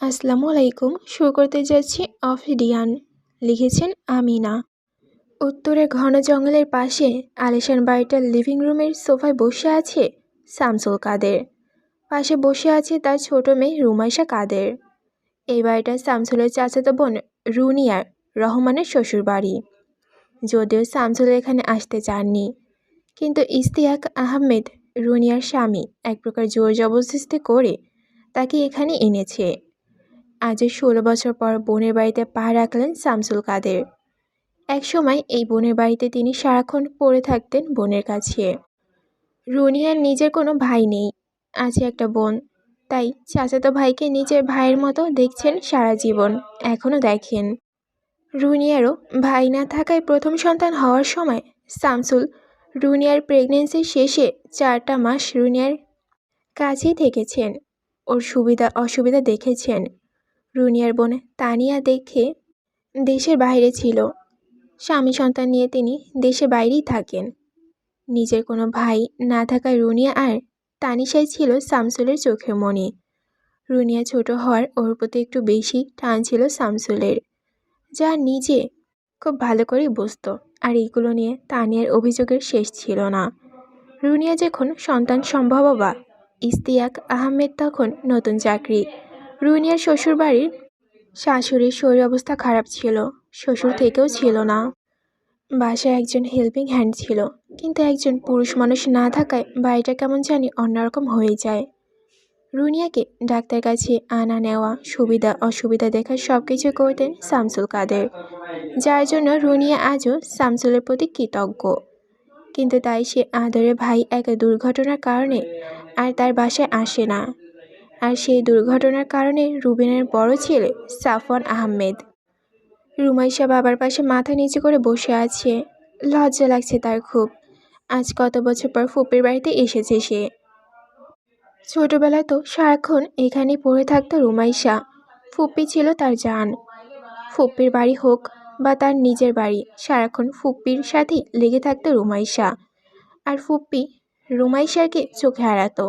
আসসালামু আলাইকুম। শুরু করতে যাচ্ছি অফিডিয়ান। লিখেছেন আমিনা। উত্তরের ঘন জঙ্গলের পাশে আলিশান বাড়িটার লিভিং রুমের সোফায় বসে আছে শামসুল কাদের। পাশে বসে আছে তার ছোট মেয়ে রুমাইশা কাদের। এই বাড়িটা শামসুলের চাচাতো বোন রুনিয়ার রহমানের শ্বশুর বাড়ি। যদিও শামসুল এখানে আসতে চাননি, কিন্তু ইশতিয়াক আহমেদ রুনিয়ার স্বামী এক প্রকার জোর জবরদস্তি করে তাকে এখানে এনেছে। আজ 16 বছর পর বোনের বাড়িতে পা রাখলেন শামসুল কাদের। একসময় এই বোনের বাড়িতে তিনি সারাক্ষণ পড়ে থাকতেন বোনের কাছে। রুনিয়ার নিজের কোনো ভাই নেই, আছে একটা বোন, তাই চাচাতো ভাইকে নিজের ভাইয়ের মতো দেখছেন সারা জীবন, এখনও দেখেন। রুনিয়ারও ভাই না থাকায় প্রথম সন্তান হওয়ার সময় শামসুল রুনিয়ার প্রেগনেন্সির শেষে 4টা মাস রুনিয়ার কাছেই থেকেছেন, ওর সুবিধা অসুবিধা দেখেছেন। রুনিয়ার বোন তানিয়া দেশের বাইরে ছিল। স্বামী সন্তান নিয়ে তিনি দেশের বাইরেই থাকেন। নিজের কোনো ভাই না থাকায় রুনিয়া আর তানিশাই ছিল শামসুলের চোখের মণি। রুনিয়া ছোট হওয়ার ওর প্রতি একটু বেশি টান ছিল শামসুলের, যা নিজে খুব ভালো করেই বুঝত। আর এইগুলো নিয়ে তানিয়ার অভিযোগের শেষ ছিল না। রুনিয়া যখন সন্তান সম্ভবা, ইশতিয়াক আহমেদ তখন নতুন চাকরি। রুনিয়ার শ্বশুরবাড়ির শাশুড়ির শরীর অবস্থা খারাপ ছিল, শ্বশুর থেকেও ছিল না। বাসায় একজন হেল্পিং হ্যান্ড ছিল, কিন্তু একজন পুরুষ মানুষ না থাকায় বাড়িটা কেমন জানি অন্যরকম হয়ে যায়। রুনিয়াকে ডাক্তার কাছে আনা নেওয়া, সুবিধা অসুবিধা দেখা সব কিছু করতেন শামসুল কাদের, যার জন্য রুনিয়া আজও শামসুলের প্রতি কৃতজ্ঞ। কিন্তু তাই সে আদরের ভাই এক দুর্ঘটনার কারণে আর তার বাসায় আসে না। আর সেই দুর্ঘটনার কারণে রুবিনের বড় ছেলে সাফওয়ান আহমেদ। রুমাইশা বাবার পাশে মাথা নিচু করে বসে আছে। লজ্জা লাগছে তার খুব। আজ কত বছর পর ফুপির বাড়িতে এসেছে সে। ছোটবেলায় তো সারাক্ষণ এখানেই পড়ে থাকতো রুমাইশা। ফুপ্পি ছিল তার জান। ফুপ্পির বাড়ি হোক বা তার নিজের বাড়ি, সারাক্ষণ ফুপ্পির সাথেই লেগে থাকতো রুমাইশা। আর ফুপ্পি রুমাইশাকে চোখে হারাতো।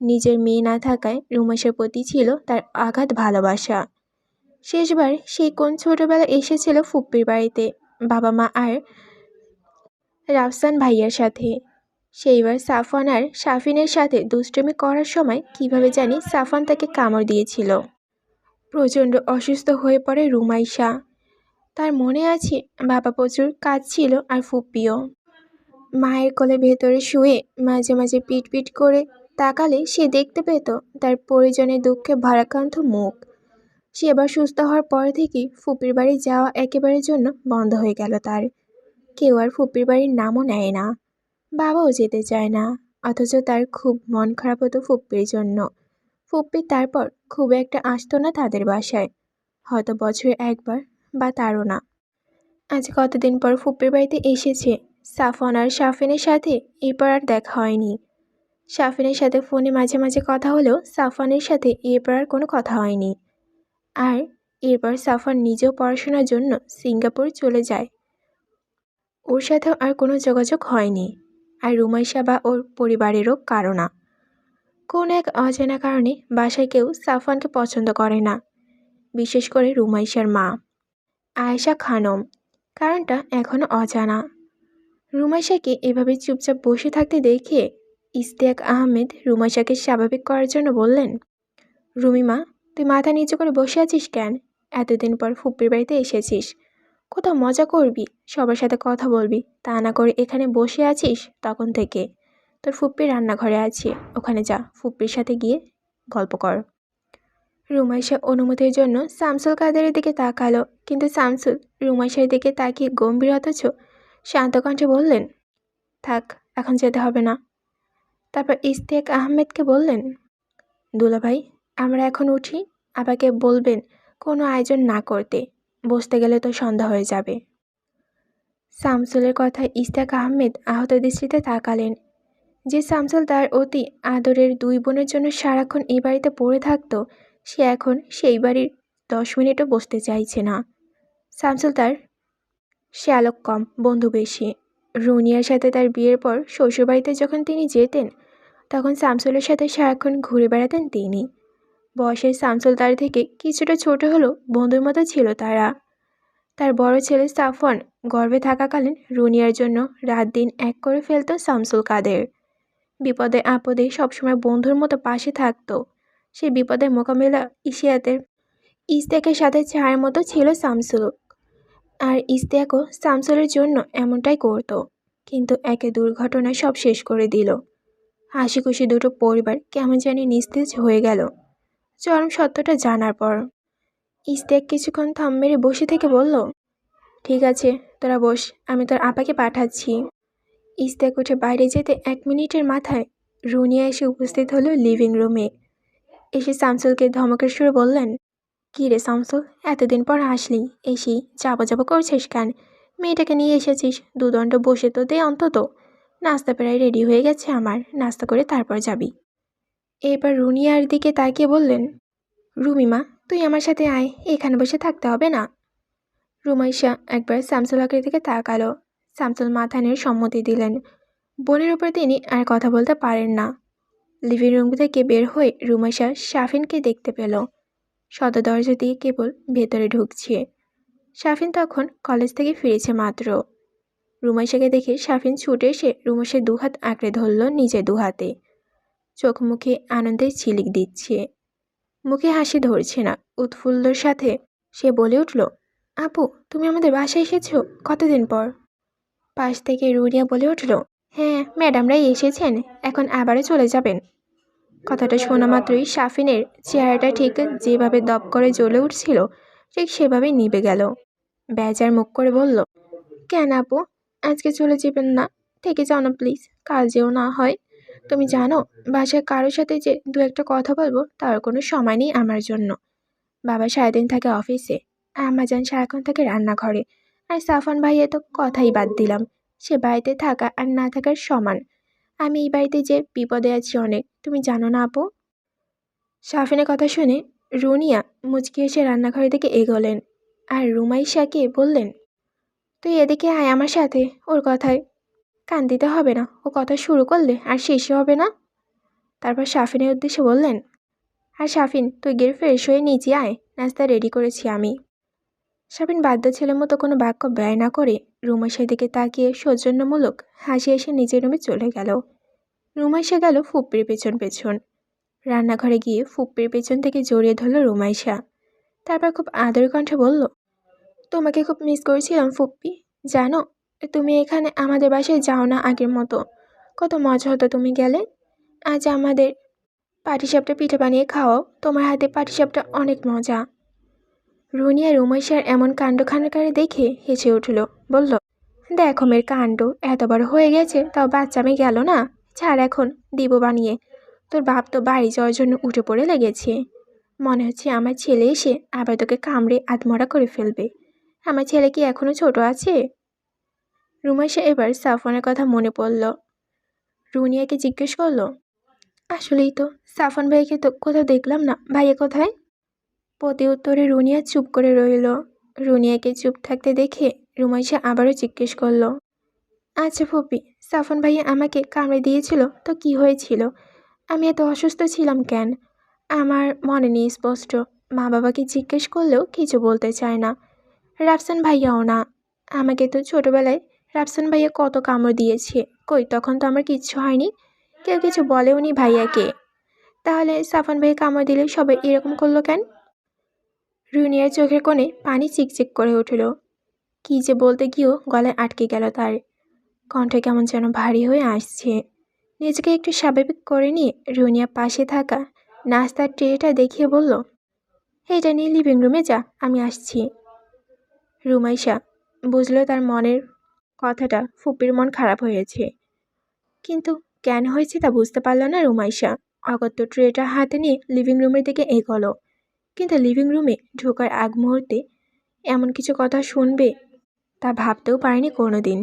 নিজের মেয়ে না থাকায় রুমাইশার প্রতি ছিল তার আগাধ ভালোবাসা। শেষবার সেই কোন ছোটবেলা এসেছিল ফুপ্পির বাড়িতে বাবা মা আর রাফসান ভাইয়ার সাথে। সেইবার সাফওয়ান আর সাফিনের সাথে দুষ্টুমি করার সময় কিভাবে জানি সাফওয়ান তাকে কামড় দিয়েছিল। প্রচণ্ড অসুস্থ হয়ে পড়ে রুমাইশা। তার মনে আছে বাবা প্রচুর কাঁদছিল আর ফুপ্পিও। মায়ের কোলে ভেতরে শুয়ে মাঝে মাঝে পিট পিট করে তাকালে সে দেখতে পেত তার পরিজনের দুঃখে ভারাক্রান্ত মুখ। সে এবার সুস্থ হওয়ার পর থেকেই ফুপির বাড়ি যাওয়া একেবারের জন্য বন্ধ হয়ে গেল তার। কেউ আর ফুপির বাড়ির নামও নেয় না, বাবাও যেতে চায় না। অথচ তার খুব মন খারাপ হতো ফুপ্পির জন্য। ফুপ্পি তারপর খুব একটা আসতো না তাদের বাসায়, হয়তো বছরে একবার বা তারও না। আজ কতদিন পর ফুপ্পির বাড়িতে এসেছে। সাফওয়ান আর সাফিনের সাথে এরপর আর দেখা হয়নি। সাফিনের সাথে ফোনে মাঝে মাঝে কথা হলেও সাফওয়ানের সাথে এরপর আর কোনো কথা হয়নি। আর এরপর সাফওয়ান নিজেও পড়াশোনার জন্য সিঙ্গাপুর চলে যায়, ওর সাথেও আর কোনো যোগাযোগ হয়নি। আর রুমাইশা বা ওর পরিবারেরও কারো না। কোন এক অজানা কারণে বাসায় কেউ সাফওয়ানকে পছন্দ করে না, বিশেষ করে রুমাইশার মা আয়েশা খানম। কারণটা এখনও অজানা। রুমাইশাকে এভাবে চুপচাপ বসে থাকতে দেখে ইশতিয়াক আহমেদ রুমাইশাকে স্বাভাবিক করার জন্য বললেন, রুমিমা, তুই মাথা নিচু করে বসে আছিস কেন? এতদিন পর ফুপ্পির বাড়িতে এসেছিস, কোথাও মজা করবি, সবার সাথে কথা বলবি, তা না করে এখানে বসে আছিস তখন থেকে। তোর ফুপ্পি রান্নাঘরে আছে, ওখানে যা, ফুপ্পির সাথে গিয়ে গল্প কর। রুমাইশা অনুমতির জন্য শামসুল কাদেরের দিকে তাকালো, কিন্তু শামসুল রুমাইশার দিকে তাকিয়ে গম্ভীর অথচ শান্ত কণ্ঠে বললেন, থাক, এখন যেতে হবে না। তারপর ইশতিয়াক আহমেদকে বললেন, দুলাভাই, আমরা এখন উঠি, আপাকে বলবেন কোনো আয়োজন না করতে, বসতে গেলে তো সন্ধ্যা হয়ে যাবে। শামসুলের কথায় ইশতিয়াক আহমেদ আহত দৃষ্টিতে তাকালেন। যে শামসুল তার অতি আদরের দুই বোনের জন্য সারাক্ষণ এই বাড়িতে পড়ে থাকতো, সে এখন সেই বাড়ির 10 মিনিটও বসতে চাইছে না। শামসুল তার শ্যালক কম, বন্ধু বেশি। রুনিয়ার সাথে তার বিয়ের পর শ্বশুরবাড়িতে যখন তিনি যেতেন, তখন শামসুলের সাথে সারাক্ষণ ঘুরে বেড়াতেন তিনি। বয়সের শামসুল তার থেকে কিছুটা ছোট হলেও বন্ধুর মতো ছিল তারা। তার বড় ছেলে সাফওয়ান গর্ভে থাকাকালীন রুনিয়ার জন্য রাত দিন এক করে ফেলত শামসুল কাদের। বিপদে আপদে সবসময় বন্ধুর মতো পাশে থাকতো। সেই বিপদের মোকাবেলা ইশতিয়াকের সাথে ছায়ার মতো ছিল শামসুল। আর ইশতিয়াকও শামসুলের জন্য এমনটাই করত। কিন্তু একে দুর্ঘটনায় সব শেষ করে দিল। হাসি খুশি দুটো পরিবার কেমন জানি নিস্তেজ হয়ে গেল চরম সত্যটা জানার পর। ইশতিয়াক কিছুক্ষণ থাম মেরে বসে থেকে বলল, ঠিক আছে তোরা বস, আমি তোর আপাকে পাঠাচ্ছি। ইশতিয়াক উঠে বাইরে যেতে 1 মিনিটের মাথায় রুনিয়া এসে উপস্থিত হলো লিভিং রুমে। এসে শামসুলকে ধমকের সুরে বললেন, কী রে শামসুল, এতদিন পর আসলি, এসেই যাবো করছিস কেন? মেয়েটাকে নিয়ে এসেছিস, দুদণ্ড বসে তো দে অন্তত। নাস্তা প্রায় রেডি হয়ে গেছে আমার, নাস্তা করে তারপর যাবি। এবার রুনিয়ার দিকে তাকিয়ে বললেন, রুমিমা তুই আমার সাথে আয়, এখানে বসে থাকতে হবে না। রুমাইশা একবার শামসুলের দিকে তাকালো। শামসুল মাথা নেড়ে সম্মতি দিলেন। বোনের উপর তিনি আর কথা বলতে পারেন না। লিভিং রুম থেকে বের হয়ে রুমাইশা শাফিনকে দেখতে পেল। সদর দরজা দিয়ে কেবল ভেতরে ঢুকছে। শাফিন তখন কলেজ থেকে ফিরেছে মাত্র। রুমাইশাকে দেখে শাফিন ছুটে এসে রুমাইশার দুহাত আঁকড়ে ধরল নিজের দুহাতে। চোখ মুখে আনন্দের ঝিলিক দিচ্ছে, মুখে হাসি ধরছে না। উৎফুল্লর সাথে সে বলে উঠল, আপু তুমি আমাদের বাসায় এসেছো কতদিন পর? পাশ থেকে রুনিয়া বলে উঠল, হ্যাঁ ম্যাডামরাই এসেছেন, এখন আবারও চলে যাবেন। কথাটা শোনা মাত্রই শাফিনের চেহারাটা ঠিক যেভাবে দপ করে জ্বলে উঠছিল ঠিক সেভাবেই নিভে গেল। বেজার মুখ করে বলল, কেন আপু, আজকে চলে যাবেন না? থেকে যাও না প্লিজ, কাল যেও না হয়। তুমি জানো বাসায় কারোর সাথে যে দু একটা কথা বলবো তার কোনো সময় নেই আমার জন্য। বাবা সারাদিন থাকে অফিসে, আমাজান সারাক্ষণ থাকে রান্নাঘরে, আর সাফান ভাইয়া তো কথাই বাদ দিলাম, সে বাড়িতে থাকা আর না থাকার সমান। আমি এই বাড়িতে যে বিপদে আছি অনেক, তুমি জানো না আপু? শাফিনের কথা শুনে রুনিয়া মুচকি এসে রান্নাঘরের দিকে এগোলেন আর রুমাইশাকে বললেন, তুই এদিকে আয় আমার সাথে, ওর কথায় কান দিতে হবে না, ও কথা শুরু করলে আর শেষই হবে না। তারপর শাফিনের উদ্দেশ্যে বললেন, আর শাফিন তুই গিয়ে ফ্রেশ হয়ে নিচে আয়, নাস্তা রেডি করেছি আমি। শাফিন বাধ্য ছেলের মতো কোনো বাক্য ব্যয় না করে রুমাইশার দিকে তাকিয়ে সৌজন্যমূলক হাসি এসে নিজের রুমে চলে গেল। রুমাইশা গেল ফুপ্পির পেছন পেছন। রান্নাঘরে গিয়ে ফুপ্পির পেছন থেকে জড়িয়ে ধরল রুমাইশা। তারপর খুব আদর কণ্ঠে বলল, তোমাকে খুব মিস করেছিলাম ফুপ্পি। জানো তুমি এখানে আমাদের বাসায় যাও না আগের মতো, কত মজা হতো তুমি গেলে। আজ আমাদের পাটিসাপটা পিঠে বানিয়ে খাওয়াও, তোমার হাতে পাটিসাপটা অনেক মজা। রুনিয়া রুমাইশার এমন কাণ্ডখানকারে দেখে হেসে উঠল, বলল, দেখো মেয়ের কাণ্ড, এতবার হয়ে গেছে তাও বাচ্চা মেয়ে গেল না। ছাড় এখন, দিব বানিয়ে। তোর বাপ তো বাড়ি যাওয়ার জন্য উঠে পড়ে লেগেছে। মনে হচ্ছে আমার ছেলে এসে আবার তোকে কামড়ে আধমরা করে ফেলবে। আমার ছেলে কি এখনো ছোট আছে? রুমাইশা এবার সাফওয়ানের কথা মনে পড়ল। রুনিয়াকে জিজ্ঞেস করল, আসলেই তো সাফওয়ান ভাইকে তো কোথাও দেখলাম না, ভাইয়া কোথায়? প্রতি উত্তরে রুনিয়া চুপ করে রইল। রুনিয়াকে চুপ থাকতে দেখে রুমাইশা আবারও জিজ্ঞেস করল, আচ্ছা ফুপি, সাফওয়ান ভাইয়া আমাকে কামড়ে দিয়েছিল তো কি হয়েছিল? আমি এত অসুস্থ ছিলাম কেন? আমার মনে নেই স্পষ্ট। মা বাবাকে জিজ্ঞেস করলেও কিছু বলতে চায় না। রাফসান ভাইয়াও না। আমাকে তো ছোটবেলায় রাফসান ভাইয়া কত কামড় দিয়েছে, কই তখন তো আমার কিচ্ছু হয়নি, কেউ কিছু বলেওনি ভাইয়াকে। তাহলে সাফওয়ান ভাইয়া কামড় দিলে সবাই এরকম করলো কেন? রুনিয়ার চোখের কোণে পানি চিকচিক করে উঠল। কী যে বলতে গিয়েও গলায় আটকে গেল তার। কণ্ঠে কেমন যেন ভারী হয়ে আসছে। নিজেকে একটু স্বাভাবিক করে নিয়ে রুনিয়া পাশে থাকা নাস্তার ট্রেটা দেখিয়ে বলল, এটা নিয়ে লিভিং রুমে যা, আমি আসছি। রুমাইশা বুঝলো তার মনের কথাটা ফুপির মন খারাপ হয়েছে, কিন্তু কেন হয়েছে তা বুঝতে পারল না রুমাইশা। অগত্য ট্রেটা হাতে নিয়ে লিভিং রুমের দিকে এগোলো। কিন্তু লিভিং রুমে ঢোকার আগ মুহূর্তে এমন কিছু কথা শুনবে তা ভাবতেও পারেনি কোনোদিন।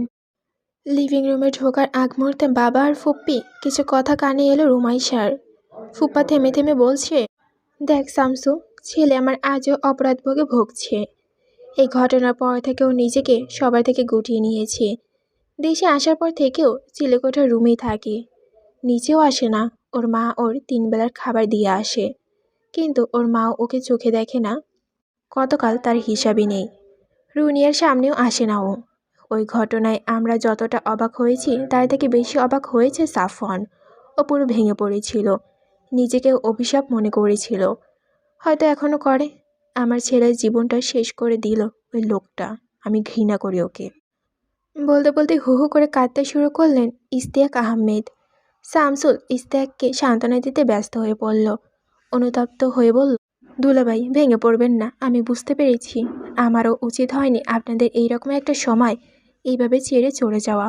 লিভিং রুমে ঢোকার আগ মুহূর্তে বাবা আর ফুপ্পি কিছু কথা কানে এলো রুমাইশার। ফুপ্পা থেমে থেমে বলছে, দেখ শামসু, ছেলে আমার আজও অপরাধভোগে ভুগছে। এই ঘটনার পর থেকেও নিজেকে সবার থেকে গুটিয়ে নিয়েছে। দেশে আসার পর থেকেও চিলেকোঠার রুমেই থাকে, নিচেও আসে না। ওর মা ওর 3 বেলার খাবার দিয়ে আসে। কিন্তু ওর মাও ওকে চোখে দেখে না। গতকাল তার হিসাবই নেই। রুনিয়ার সামনেও আসে না ও। ওই ঘটনায় আমরা যতটা অবাক হয়েছি তার থেকে বেশি অবাক হয়েছে সাফওয়ান। ও পুরো ভেঙে পড়েছিল, নিজেকে অভিশাপ মনে করেছিল, হয়তো এখনো করে। আমার ছেলের জীবনটা শেষ করে দিল ওই লোকটা। আমি ঘৃণা করি ওকে। বলতে বলতে হু হু করে কাঁদতে শুরু করলেন ইশতিয়াক আহমেদ। শামসুল ইশতিয়াককে সান্ত্বনা দিতে ব্যস্ত হয়ে পড়ল। অনুতপ্ত হয়ে বলল, দুলাভাই ভেঙে পড়বেন না, আমি বুঝতে পেরেছি আমারও উচিত হয়নি আপনাদের এইরকম একটা সময় এইভাবে ছেড়ে চলে যাওয়া।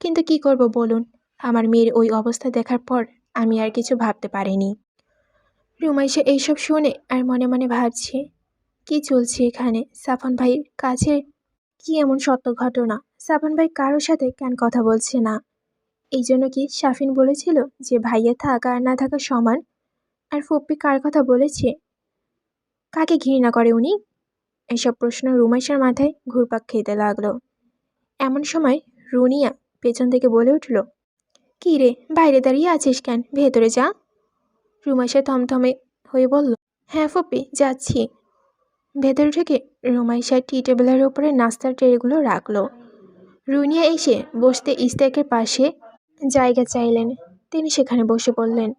কিন্তু কি করব বলুন, আমার মেয়ের ওই অবস্থা দেখার পর আমি আর কিছু ভাবতে পারিনি। রুমাইশা এইসব শুনে আর মনে মনে ভাবছে, কি চলছে এখানে? সাফন ভাইয়ের কাছে কি এমন সত্য ঘটনা? সাফন ভাই কারোর সাথে কেন কথা বলছে না? এই জন্য কি শাফিন বলেছিল যে ভাইয়া থাকা আর না থাকা সমান? আর ফুপ্পি কার কথা বলেছে? কাকে ঘৃণা করে উনি? এসব প্রশ্ন রুমাইশার মাথায় ঘুরপাক খেতে লাগলো। এমন সময় রুনিয়া পেছন থেকে বলে উঠল, কি রে, বাইরে দাঁড়িয়ে আছিস কেন? ভেতরে যা। রুমাইশা থমথমে হয়ে বলল, হ্যাঁ ফুপ্পি, যাচ্ছি। ভেতরে ঢুকে রুমাইশা টি টেবিলের উপরে নাস্তার ট্রেগুলো রাখলো। রুনিয়া এসে বসতে ইশতিয়াকের পাশে জায়গা চাইলেন। তিনি সেখানে বসে পড়লেন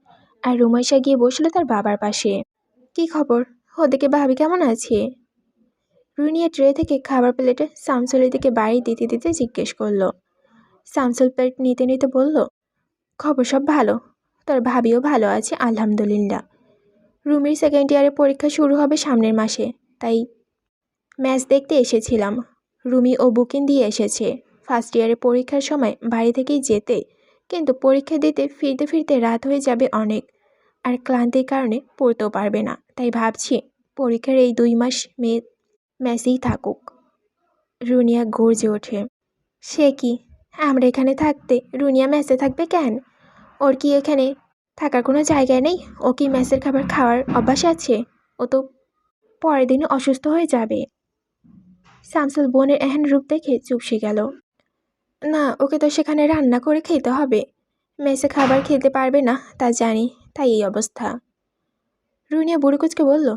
আর রুমাইশা গিয়ে বসলো তার বাবার পাশে। কি খবর? ওদিকে ভাবি কেমন আছে? রুনিয়া ট্রে থেকে খাবার প্লেটে শামসুলের দিকে বাড়ি দিতে দিতে জিজ্ঞেস করলো। শামসুল প্লেট নিতে নিতে বলল, খবর সব ভালো, তোর ভাবিও ভালো আছে আলহামদুলিল্লাহ। রুমির সেকেন্ড ইয়ারের পরীক্ষা শুরু হবে সামনের মাসে, তাই ম্যাচ দেখতে এসেছিলাম। রুমি ও বুকিং দিয়ে এসেছে ফার্স্ট ইয়ারের পরীক্ষার সময় বাড়ি থেকেই যেতে, কিন্তু পরীক্ষা দিতে ফিরতে ফিরতে রাত হয়ে যাবে অনেক, আর ক্লান্তির কারণে পড়তেও পারবে না। তাই ভাবছি পরীক্ষার এই 2 মাস ম্যাচেই থাকুক। রুনিয়া গর্জে ওঠে, সে কি? আমরা এখানে থাকতে রুনিয়া ম্যাচে থাকবে কেন? ওর কি এখানে থাকার কোনো জায়গা নেই? ও কি ম্যাচের খাবার খাওয়ার অভ্যাস আছে? ও তো পরের দিন অসুস্থ হয়ে যাবে। শামসুল বোনের এহেন রূপ দেখে চুপসে গেল। না, ওকে তো সেখানে রান্না করে খেতে হবে। মেসে খাবার খেতে পারবে না তা জানি, তাই এই অবস্থা। রুনিয়া বুড়িকুচকে বলল,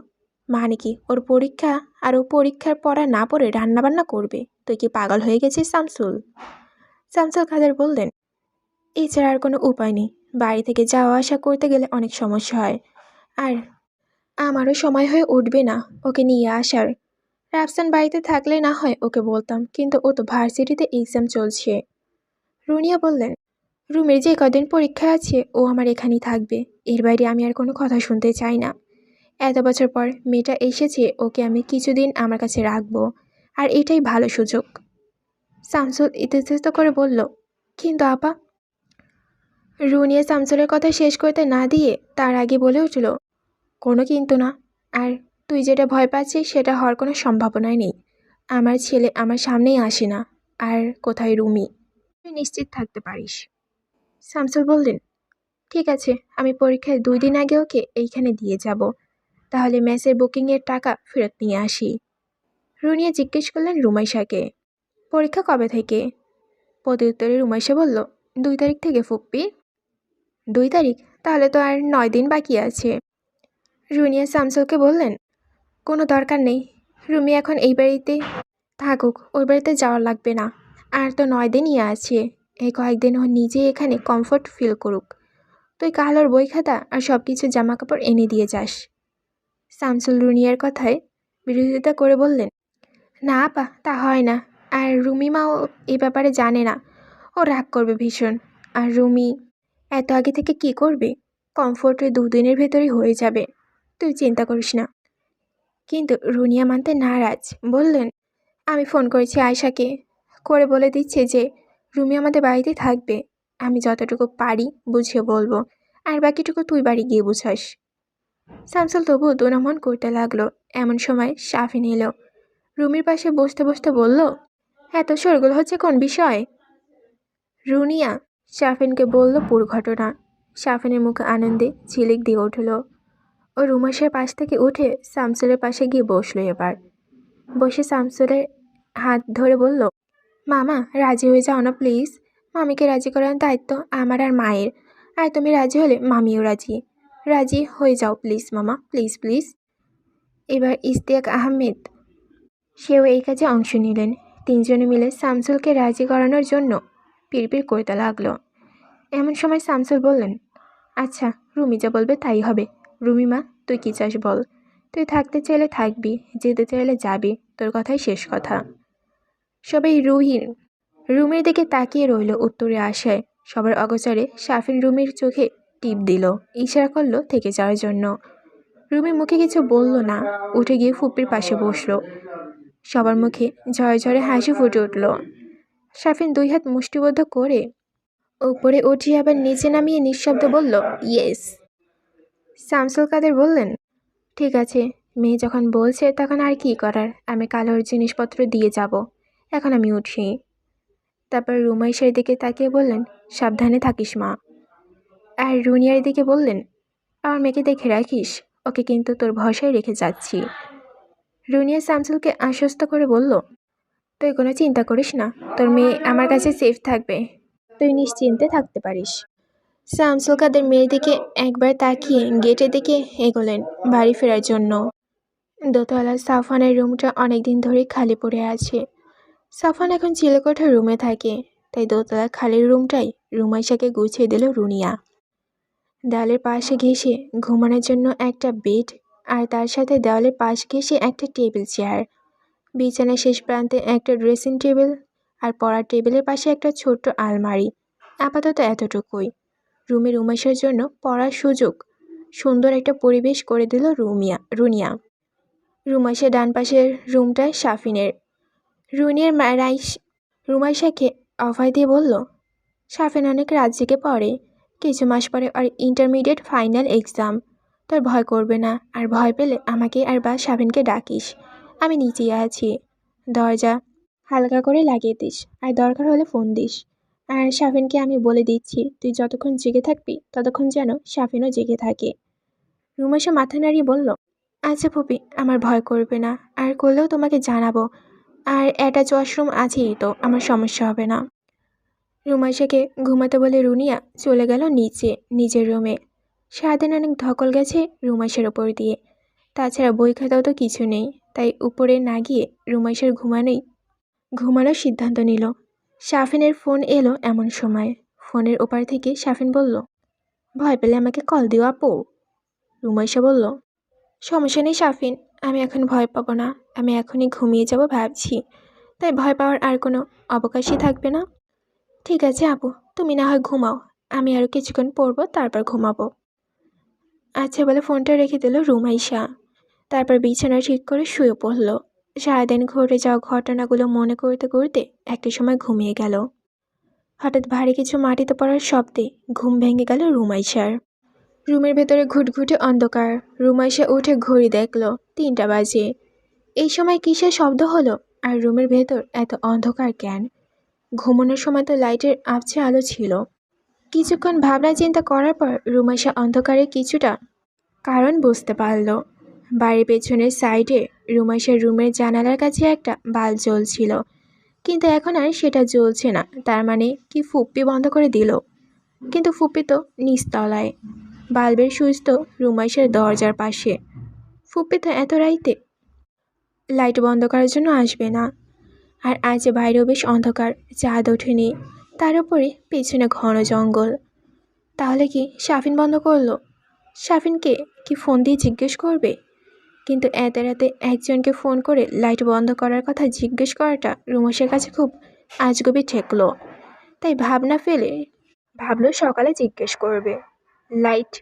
মানে কি ওর পরীক্ষা আর ও পরীক্ষার পড়া না পড়ে রান্নাবান্না করবে? তুই কি পাগল হয়ে গেছিস শামসুল? শামসুল কাদের বললেন, এছাড়া আর কোনো উপায় নেই। বাড়ি থেকে যাওয়া আসা করতে গেলে অনেক সমস্যা হয়, আর আমারও সময় হয়ে উঠবে না ওকে নিয়ে আসার। রাফসান বাড়িতে থাকলে না হয় ওকে বলতাম, কিন্তু ও তো ভার্সিটিতে এক্সাম চলছে। রুনিয়া বললেন, রুমের যে কদিন পরীক্ষা আছে ও আমার এখানেই থাকবে, এর বাইরে আমি আর কোনো কথা শুনতে চাই না। এত বছর পর মেয়েটা এসেছে, ওকে আমি কিছুদিন আমার কাছে রাখবো, আর এটাই ভালো সুযোগ। শামসুল ইতস্তত করে বলল, কিন্তু আপা। রুনিয়া শামসুলের কথা শেষ করতে না দিয়ে তার আগে বলে উঠল, কোনো কিন্তু না। আর তুই যেটা ভয় পাচ্ছিস সেটা হওয়ার কোনো সম্ভাবনাই নেই। আমার ছেলে আমার সামনেই আসে না। আর কোথায় রুমি, তুই নিশ্চিত থাকতে পারিস। শামসুল বললেন, ঠিক আছে, আমি পরীক্ষায় 2 দিন আগে ওকে এইখানে দিয়ে যাব, তাহলে ম্যাচের বুকিংয়ের টাকা ফেরত নিয়ে আসি। রুনিয়া জিজ্ঞেস করলেন রুমাইশাকে, পরীক্ষা কবে থেকে? প্রত্যুত্তরে রুমাইশা বলল, 2 তারিখ থেকে ফুপ্পি। 2 তারিখ? তাহলে তো আর 9 দিন বাকি আছে। রুনিয়া শামসুলকে বললেন, কোনো দরকার নেই, রুমি এখন এই বাড়িতে থাকুক, ওই বাড়িতে যাওয়া লাগবে না। আর তো 9 দিনই আছে, এই কয়েকদিন ও নিজে এখানে কমফোর্ট ফিল করুক। তুই কালোর বই খাতা আর সব কিছু জামা কাপড় এনে দিয়ে যাস। শামসুল রুনিয়ার কথায় বিরোধিতা করে বললেন, না আপা, তা হয় না। আর রুমি মাও এই ব্যাপারে জানে না, ও রাগ করবে ভীষণ। আর রুমি এত আগে থেকে কি করবে? কমফোর্টে 2 দিনের ভেতরেই হয়ে যাবে, তুই চিন্তা করিস না। কিন্তু রুনিয়া মানতে নারাজ, বললেন, আমি ফোন করেছি আয়শাকে, করে বলে দিচ্ছে যে রুমি আমাদের বাড়িতে থাকবে। আমি যতটুকু পারি বুঝিয়ে বলবো, আর বাকিটুকু তুই বাড়ি গিয়ে বুঝাস। শামসুল তবুও দোনামন করতে লাগলো। এমন সময় শাফিন এলো। রুমির পাশে বসতে বসতে বলল, এত শোরগোল হচ্ছে কোন বিষয়? রুনিয়া শাফিনকে বলল পুরো ঘটনা। শাফিনের মুখে আনন্দে ঝিলিক দিয়ে উঠল। ও রুমাশের পাশ থেকে উঠে শামসুলের পাশে গিয়ে বসলো। এবার বসে শামসুলের হাত ধরে বলল, মামা রাজি হয়ে যাও না প্লিজ। মামিকে রাজি করার দায়িত্ব আমার আর মায়ের, আর তুমি রাজি হলে মামিও রাজি। রাজি হয়ে যাও প্লিজ মামা, প্লিজ প্লিজ। এবার ইশতিয়াক আহমেদ সেও এই কাজে অংশ নিলেন। তিনজনে মিলে শামসুলকে রাজি করানোর জন্য পিড়পিড় করতে লাগলো। এমন সময় শামসুল বললেন, আচ্ছা রুমি যা বলবে তাই হবে। রুমিমা, তুই কি চাস বল? তুই থাকতে চাইলে থাকবি, যেতে চাইলে যাবি, তোর কথাই শেষ কথা। সবাই রুমির দিকে তাকিয়ে রইল উত্তরে আশায়। সবার অগোচরে শাফিন রুমির চোখে টিপ দিল, ইশারা করলো থেকে যাওয়ার জন্য। রুমি মুখে কিছু বলল না, উঠে গিয়ে ফুপির পাশে বসলো। সবার মুখে ঝরে ঝরে হাসি ফুটে উঠল। শাফিন 2 হাত মুষ্টিবদ্ধ করে উপরে উঠিয়ে আবার নিচে নামিয়ে নিঃশব্দে বলল, ইয়েস। শামসুল কাদের বললেন, ঠিক আছে, মেয়ে যখন বলছে তখন আর কি করার, আমি কাল ওর জিনিসপত্র দিয়ে যাব, এখন আমি উঠি। তারপর রুমাইশার দিকে তাকিয়ে বললেন, সাবধানে থাকিস মা। আর রুনিয়ার দিকে বললেন, আমার মেয়েকে দেখে রাখিস, ওকে কিন্তু তোর ভরসায় রেখে যাচ্ছি। রুনিয়া শামসুলকে আশ্বস্ত করে বলল, তুই কোনো চিন্তা করিস না, তোর মেয়ে আমার কাছে সেফ থাকবে, তুই নিশ্চিন্তে থাকতে পারিস। শামসুল কাদের মেয়ের দিকে একবার তাকিয়ে গেটের দিকে এগোলেন বাড়ি ফেরার জন্য। দোতলার সাফানের রুমটা অনেকদিন ধরে খালি পড়ে আছে। সাফান এখন চিলেকোঠার রুমে থাকে, তাই দোতলার খালি রুমটাই রুমাইশাকে গুছিয়ে দিল রুনিয়া। দেওয়ালের পাশে ঘেঁষে ঘুমানোর জন্য একটা বেড, আর তার সাথে দেওয়ালের পাশ ঘেঁষে একটা টেবিল চেয়ার, বিছানার শেষ প্রান্তে একটা ড্রেসিং টেবিল, আর পড়ার টেবিলের পাশে একটা ছোট্ট আলমারি। আপাতত এতটুকুই। রুমে রুমাইশার জন্য পড়ার সুযোগ, সুন্দর একটা পরিবেশ করে দিল রুনিয়া। রুমাইশার ডান পাশের রুমটা শাফিনের। রুমাইশাকে অভয় দিয়ে বলল, শাফিন অনেক রাত জেগে পড়ে, কিছু মাস পরে আর ইন্টারমিডিয়েট ফাইনাল এক্সাম, তোর ভয় করবে না, আর ভয় পেলে আমাকে আর বা শাফিনকে ডাকিস, আমি নিচেই আছি। দরজা হালকা করে লাগিয়ে দিস, আর দরকার হলে ফোন দিস। আর শাফিনকে আমি বলে দিচ্ছি, তুই যতক্ষণ জেগে থাকবি ততক্ষণ যেন শাফিনও জেগে থাকে। রুমাইশা মাথা নাড়িয়ে বলল, আচ্ছা ফুপি, আমার ভয় করবে না, আর করলেও তোমাকে জানাবো, আর অ্যাটাচ ওয়াশরুম আছেই তো, আমার সমস্যা হবে না। রুমাইশাকে ঘুমাতে বলে রুনিয়া চলে গেল নিচে নিজের রুমে। সারাদিন অনেক ধকল গেছে রুমাইশার ওপর দিয়ে, তাছাড়া বই খাতাও তো কিছু নেই, তাই উপরে না গিয়ে রুমাইশার ঘুমানোর সিদ্ধান্ত নিল। শাফিনের ফোন এলো এমন সময়। ফোনের ওপার থেকে শাফিন বলল, ভয় পেলে আমাকে কল দিও আপু। রুমাইশা বলল, সমস্যা নেই শাফিন, আমি এখন ভয় পাবো না, আমি এখনই ঘুমিয়ে যাব ভাবছি, তাই ভয় পাওয়ার আর কোনো অবকাশই থাকবে না। ঠিক আছে আপু, তুমি না হয় ঘুমাও, আমি আরও কিছুক্ষণ পড়বো, তারপর ঘুমাবো। আচ্ছা বলে ফোনটা রেখে দিল রুমাইশা। তারপর বিছানা ঠিক করে শুয়ে পড়ল। সারাদিন ঘটে যাওয়া ঘটনাগুলো মনে করতে করতে একটা সময় ঘুমিয়ে গেল। হঠাৎ ভারী কিছু মাটিতে পড়ার শব্দে ঘুম ভেঙে গেল রুমাইশার। রুমের ভেতরে ঘুটঘুটে অন্ধকার। রুমাইশা উঠে ঘড়ি দেখল 3টা বাজে। এই সময় কিসের শব্দ হলো, আর রুমের ভেতর এত অন্ধকার কেন? ঘুমানোর সময় তো লাইটের আবছে আলো ছিল। কিছুক্ষণ ভাবনা চিন্তা করার পর রুমাইশা অন্ধকারে কিছুটা কারণ বুঝতে পারল। বাড়ির পেছনের সাইডে রুমাইশার রুমের জানালার কাছে একটা বাল্ব জ্বলছিল, কিন্তু এখন আর সেটা জ্বলছে না। তার মানে কি ফুপ্পি বন্ধ করে দিল? কিন্তু ফুপ্পি তো নিচতলায়, বাল্বের সুইচ তো রুমাইশার দরজার পাশে। ফুপ্পি তো এত রাইতে লাইট বন্ধ করার জন্য আসবে না। আর আজ বাইরেও বেশ অন্ধকার, চাঁদ ওঠেনি, তার উপরে পেছনে ঘন জঙ্গল। তাহলে কি শাফিন বন্ধ করলো? শাফিনকে কি ফোন দিয়ে জিজ্ঞেস করবে? কিন্তু এত রাতে একজনকে ফোন করে লাইট বন্ধ করার কথা জিজ্ঞেস করাটা রুমাইশার কাছে খুব আজগুবি ঠেকলো। তাই ভাবনা ফেলে ভাবলো সকালে জিজ্ঞেস করবে। লাইট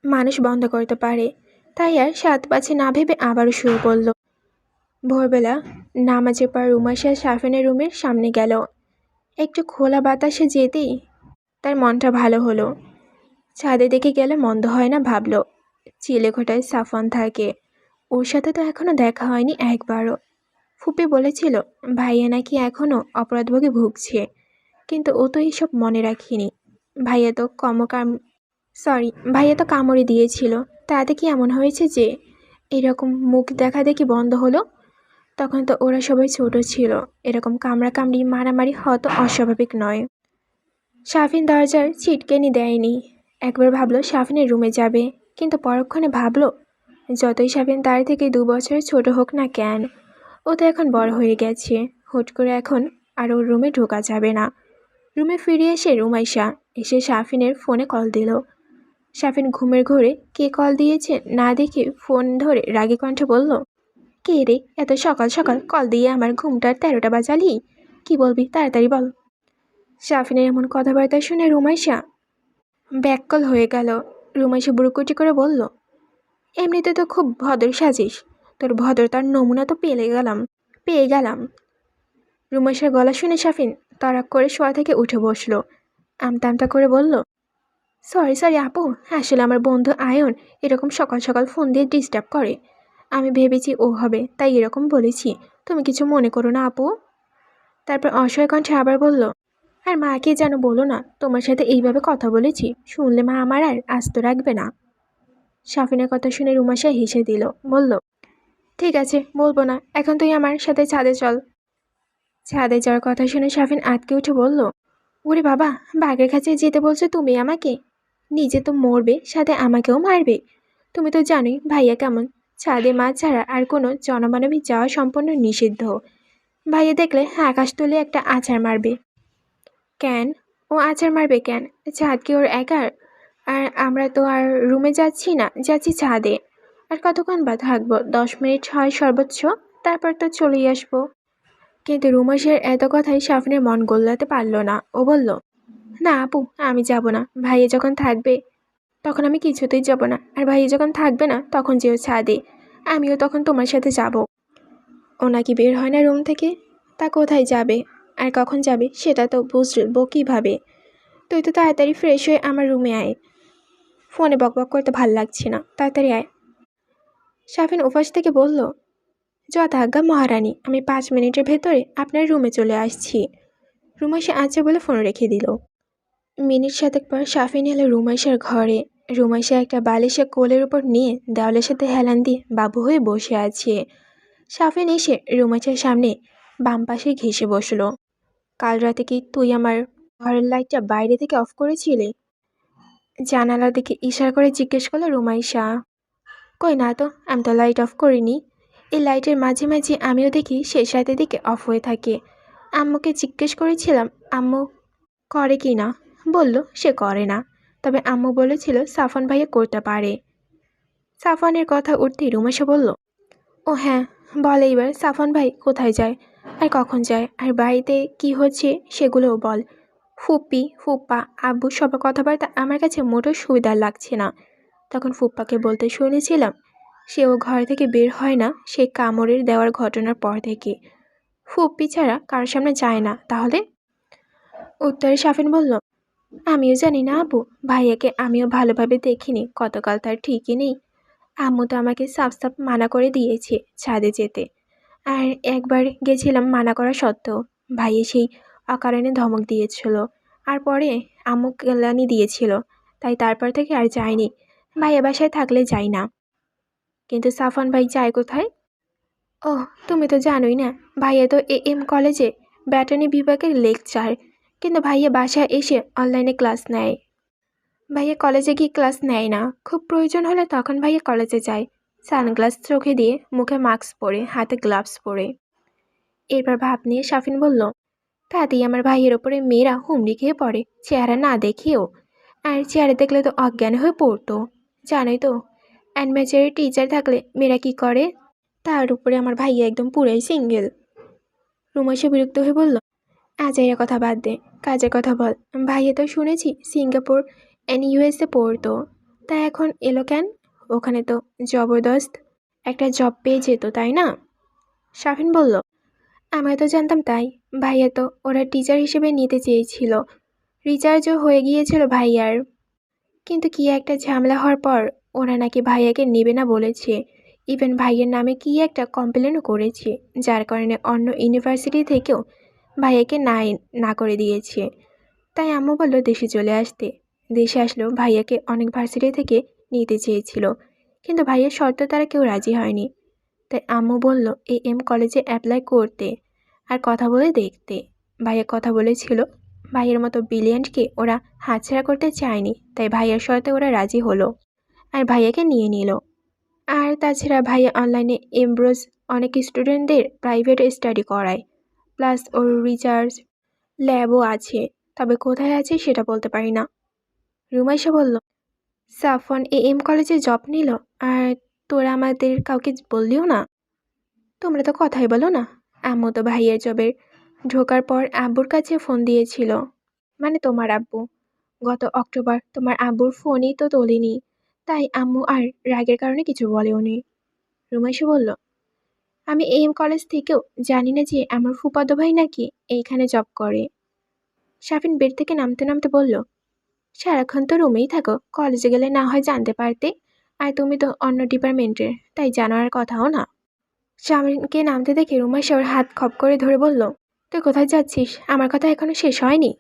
মানুষ বন্ধ করতে পারে, তাই আর 7 পাঁচে না ভেবে আবারও শুরু করলো। ভোরবেলা নামাজের পর রুমাইশা শাফিনের রুমের সামনে গেল। একটু খোলা বাতাসে যেতেই তার মনটা ভালো হলো। ছাদে দেখে গেলে মন্দ হয় না ভাবলো। চিলেকোঠায় সাফন থাকে, ওর সাথে তো এখনো দেখা হয়নি একবারও। ফুপি বলেছিল ভাইয়া নাকি এখনো অপরাধভোগে ভুগছে, কিন্তু ও তো এইসব মনে রাখিনি। ভাইয়া তো ভাইয়া তো কামড়ে দিয়েছিল, তাতে কি এমন হয়েছে যে এরকম মুখ দেখা দেখি বন্ধ হলো? তখন তো ওরা সবাই ছোট ছিল, এরকম কামড়াকামড়ি মারামারি হয়তো অস্বাভাবিক নয়। শাফিন দরজার ছিটকেনি দেয়নি। একবার ভাবলো শাফিনের রুমে যাবে, কিন্তু পরক্ষণে ভাবল, যতই সাবিন তার থেকে 2 বছরের ছোট হোক না কেন, ও তো এখন বড় হয়ে গেছে। হুট করে এখন আর ওর রুমে ঢোকা যাবে না। রুমে ফিরে এসে রুমাইশা এসে শাফিনের ফোনে কল দিল। শাফিন ঘুমের ঘোরে কে কল দিয়েছে না দেখে ফোন ধরে রাগী কণ্ঠে বলল, কে রে, এত সকাল সকাল কল দিয়ে আমার ঘুমটার 13টা বাজালি? কি বলবি তাড়াতাড়ি বল। শাফিনের এমন কথাবার্তা শুনে রুমাইশা ব্যাককল হয়ে গেল। রুমাইশা বুড়ুকুটি করে বলল, এমনিতে তো খুব ভদ্র সাজিস, তোর ভদ্রতার নমুনা তো পেয়ে গেলাম। রুমাইশার গলা শুনে শাফিন তড়াক করে শোয়া থেকে উঠে বসলো। আমতা আমতা করে বলল, সরি আপু, আসলে আমার বন্ধু আয়ন এরকম সকাল সকাল ফোন দিয়ে ডিস্টার্ব করে। আমি ভেবেছি ও হবে, তাই এরকম বলেছি। তুমি কিছু মনে করো না আপু। তারপর অসহায় কণ্ঠে আবার বলল, আর মাকে যেন বলো না তোমার সাথে এইভাবে কথা বলেছি, শুনলে মা আমার আর আস্ত রাখবে না। শাফিনের কথা শুনে রুমাশা হেসে দিল, বলল, ঠিক আছে বলবো না, এখন তুই আমার সাথে ছাদে চল। ছাদে যাওয়ার কথা শুনে শাফিন আটকে উঠে বলল, ওরে বাবা, বাঘের কাছে যেতে বলছো তুমি আমাকে? নিজে তো মরবে, সাথে আমাকেও মারবে। তুমি তো জানোই ভাইয়া কেমন, ছাদে মা ছাড়া আর কোনো জনমানবী যাওয়া সম্পূর্ণ নিষিদ্ধ। ভাইয়া দেখলে আকাশ তুলে একটা আছাড় মারবে। কেন? ও আছাড় মারবে কেন? ছাদ কি ওর একার? আর আমরা তো আর রুমে যাচ্ছি না, যাচ্ছি ছাদে। আর কতক্ষণ বা থাকবো? 10 মিনিট হয় সর্বোচ্চ, তারপর তো চলেই আসবো। কিন্তু রুমাইশার এত কথাই শাফিনের মন গোল্লাতে পারল না। ও বলল, না আপু, আমি যাব না। ভাইয়া যখন থাকবে তখন আমি কিছুতেই যাব না, আর ভাইয়া যখন থাকবে না তখন যেও ছাদে, আমিও তখন তোমার সাথে যাব। ও নাকি বের হয় না রুম থেকে? তা কোথায় যাবে আর কখন যাবে সেটা তো বুঝবো কীভাবে? তুই তো তাড়াতাড়ি ফ্রেশ হয়ে আমার রুমে আয়। ফোনে বকবক করতে ভাল লাগছে না, তাড়াতাড়ি আয়। শাফিন উপাস থেকে বলল, যথাজ্ঞা মহারানী, আমি 5 মিনিটের ভেতরে আপনার রুমে চলে আসছি। রুমাইশা আচ্ছা বলে ফোন রেখে দিল। মিনিট 7 পর শাফিন এলো রুমাইশার ঘরে। রুমাইশা একটা বালিশে কোলের উপর নিয়ে দেওয়ালের সাথে হেলান দিয়ে বাবু হয়ে বসে আছে। শাফিন এসে রুমাইশার সামনে বাম পাশে ঘেঁষে বসলো। কাল রাতে কি তুই আমার ঘরের লাইটটা বাইরে থেকে অফ করেছিলি? জানালার দিকে ইশারা করে জিজ্ঞেস করলো রুমাইশা। কই না তো, আমি তো লাইট অফ করিনি। এই লাইটের মাঝে মাঝে আমিও দেখি শেষ রাতের দিকে অফ হয়ে থাকে। আম্মুকে জিজ্ঞেস করেছিলাম আম্মু করে কি না, বলল সে করে না, তবে আম্মু বলেছিল সাফন ভাইয়া করতে পারে। সাফনের কথা উঠতেই রুমাইশা বলল, ও হ্যাঁ, বল এইবার সাফন ভাই কোথায় যায় আর কখন যায়, আর বাড়িতে কি হচ্ছে সেগুলোও বল। ফুপ্পি, ফুপ্পা, আব্বু সবার কথাবার্তা আমার কাছে মোটেও সুবিধার লাগছে না। তখন ফুপ্পাকে বলতে শুনেছিলাম সেও ঘর থেকে বের হয় না সেই কামড়ের দেওয়ার ঘটনার পর থেকে। ফুপ্পি ছাড়া কারোর সামনে যায় না। তাহলে? উত্তরে শাফিন বলল, আমিও জানি না আপু, ভাইয়াকে আমিও ভালোভাবে দেখিনি, গতকাল তার ঠিকই নেই। আম্মু তো আমাকে সাফ সাফ মানা করে দিয়েছে ছাদে যেতে, আর একবার গেছিলাম মানা করা সত্ত্বেও ভাইয়া সেই অকারণে ধমক দিয়েছিল, আর পরে আম্মু কেলানি দিয়েছিল, তাই তারপর থেকে আর যাইনি। ভাইয়া বাসায় থাকলে যাই না। কিন্তু সাফন ভাই যায় কোথায়? ওহ, তুমি তো জানোই না, ভাইয়া তো AM কলেজে ব্যাটনি বিভাগের লেকচার, কিন্তু ভাইয়া বাসায় এসে অনলাইনে ক্লাস নেয়। ভাইয়া কলেজে গিয়ে ক্লাস নেয় না, খুব প্রয়োজন হলে তখন ভাইয়া কলেজে যায়, সানগ্লাস চোখে দিয়ে, মুখে মাস্ক পরে, হাতে গ্লাভস পরে। এরপর ভাব নিয়ে শাফিন বলল, তাতেই আমার ভাইয়ের ওপরে মেয়েরা হুমড়ি খেয়ে পড়ে, চেহারা না দেখেও। আর চেহারা দেখলে তো অজ্ঞান হয়ে পড়তো। জানোই তো, অ্যানমেচারের টিচার থাকলে মেয়েরা কী করে। তার উপরে আমার ভাইয়া একদম পুরাই সিঙ্গেল। রুমাইশা বিরক্ত হয়ে বলল, আজাইরা কথা বাদ দে, কাজের কথা বল। ভাইয়া তো শুনেছি সিঙ্গাপুর USA পড়তো, তা এখন এলো কেন? ওখানে তো জবরদস্ত একটা জব পেয়ে যেত, তাই না? শাফিন বলল, আমরা তো জানতাম তাই, ভাইয়া তো ওরা টিচার হিসেবে নিতে চেয়েছিল, রিচার্জও হয়ে গিয়েছিল ভাইয়ার, কিন্তু কি একটা ঝামেলা হওয়ার পর ওরা নাকি ভাইয়াকে নেবে না বলেছে। ইভেন ভাইয়ের নামে কি একটা কমপ্লেনও করেছে, যার কারণে অন্য ইউনিভার্সিটি থেকেও ভাইয়াকে না করে দিয়েছে। তাই আম্মু বলল দেশে চলে আসতে। দেশে আসলেও ভাইয়াকে অনেক ভার্সিটি থেকে নিতে চেয়েছিল, কিন্তু ভাইয়ের শর্ত তারা কেউ রাজি হয়নি। তাই আম্মু বলল AM কলেজে অ্যাপ্লাই করতে আর কথা বলে দেখতে। ভাইয়া কথা বলেছিল, ভাইয়ের মতো ব্রিলিয়ান্টকে ওরা হাতছাড়া করতে চায়নি, তাই ভাইয়ের শর্তে ওরা রাজি হলো। আর ভাইয়াকে নিয়ে নিল। আর তাছাড়া ভাইয়া অনলাইনে এমব্রোজ অনেক স্টুডেন্টদের প্রাইভেট স্টাডি করায়, প্লাস ওর রিসার্চ ল্যাবও আছে, তবে কোথায় আছে সেটা বলতে পারি না। রুমাইশা বলল, সাফওয়ান AM কলেজে জব নিল, আর তোরা আমাদের কাউকে বললিও না? তোমরা তো কথাই বলো না। আম্মু তো ভাইয়ের জবের ঢোকার পর আব্বুর কাছে ফোন দিয়েছিল, মানে তোমার আব্বু। গত অক্টোবর তোমার আব্বুর ফোনই তো তোলেনি, তাই আম্মু আর রাগের কারণে কিছু বলেওনি। রুমাইশা বলল, আমি AM কলেজ থেকেও জানি না যে আমার ফুফাতো ভাই নাকি এইখানে জব করে। শাফিন বেড থেকে নামতে নামতে বলল, সারাক্ষণ তো রুমেই থাকো, কলেজে গেলে না হয় জানতে পারতে। আর তুমি তো অন্য ডিপার্টমেন্টের, তাই জানার কথাও না। শাফিনকে নামতে দেখে রুমাইশা ওর হাত খপ করে ধরে বলল, তুই কোথায় যাচ্ছিস? আমার কথা এখনো শেষ হয়নি।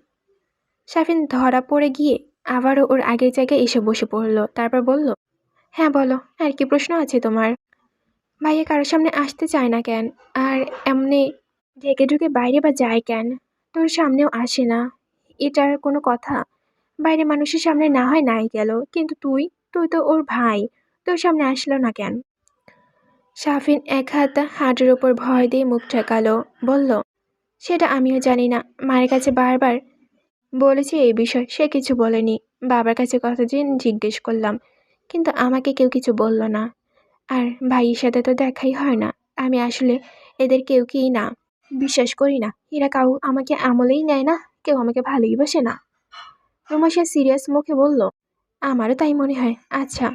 শাফিন ধরা পড়ে গিয়ে আবারও ওর আগের জায়গায় এসে বসে পড়ল। তারপর বলল, হ্যাঁ বলো, আর কি প্রশ্ন আছে তোমার? ভাইয়া কারোর সামনে আসতে চায় না কেন? আর এমনি ঢেকে ঢুকে বাইরে বা যায় কেন? তোর সামনেও আসে না, এটার কোনো কথা? বাইরে মানুষের সামনে না হয় নাই গেল, কিন্তু তুই তুই তো ওর ভাই, তোর সামনে আসলো না কেন? শাফিন এক হাত হাঁটুর ওপর ভয় দিয়ে মুখ ঠেকালো, বলল, সেটা আমিও জানি না। মায়ের কাছে বারবার বলেছি এই বিষয়, সে কিছু বলেনি। বাবার কাছে কতদিন জিজ্ঞেস করলাম, কিন্তু আমাকে কেউ কিছু বলল না। আর ভাইয়ের সাথে তো দেখাই হয় না। আমি আসলে এদের কেউকেই না বিশ্বাস করি না। এরা কাউ আমাকে আমলেই নেয় না, কেউ আমাকে ভালোই বাসে না। রুমাশা সিরিয়াস মুখে বলল, আমারও তাই মনে হয়। আচ্ছা,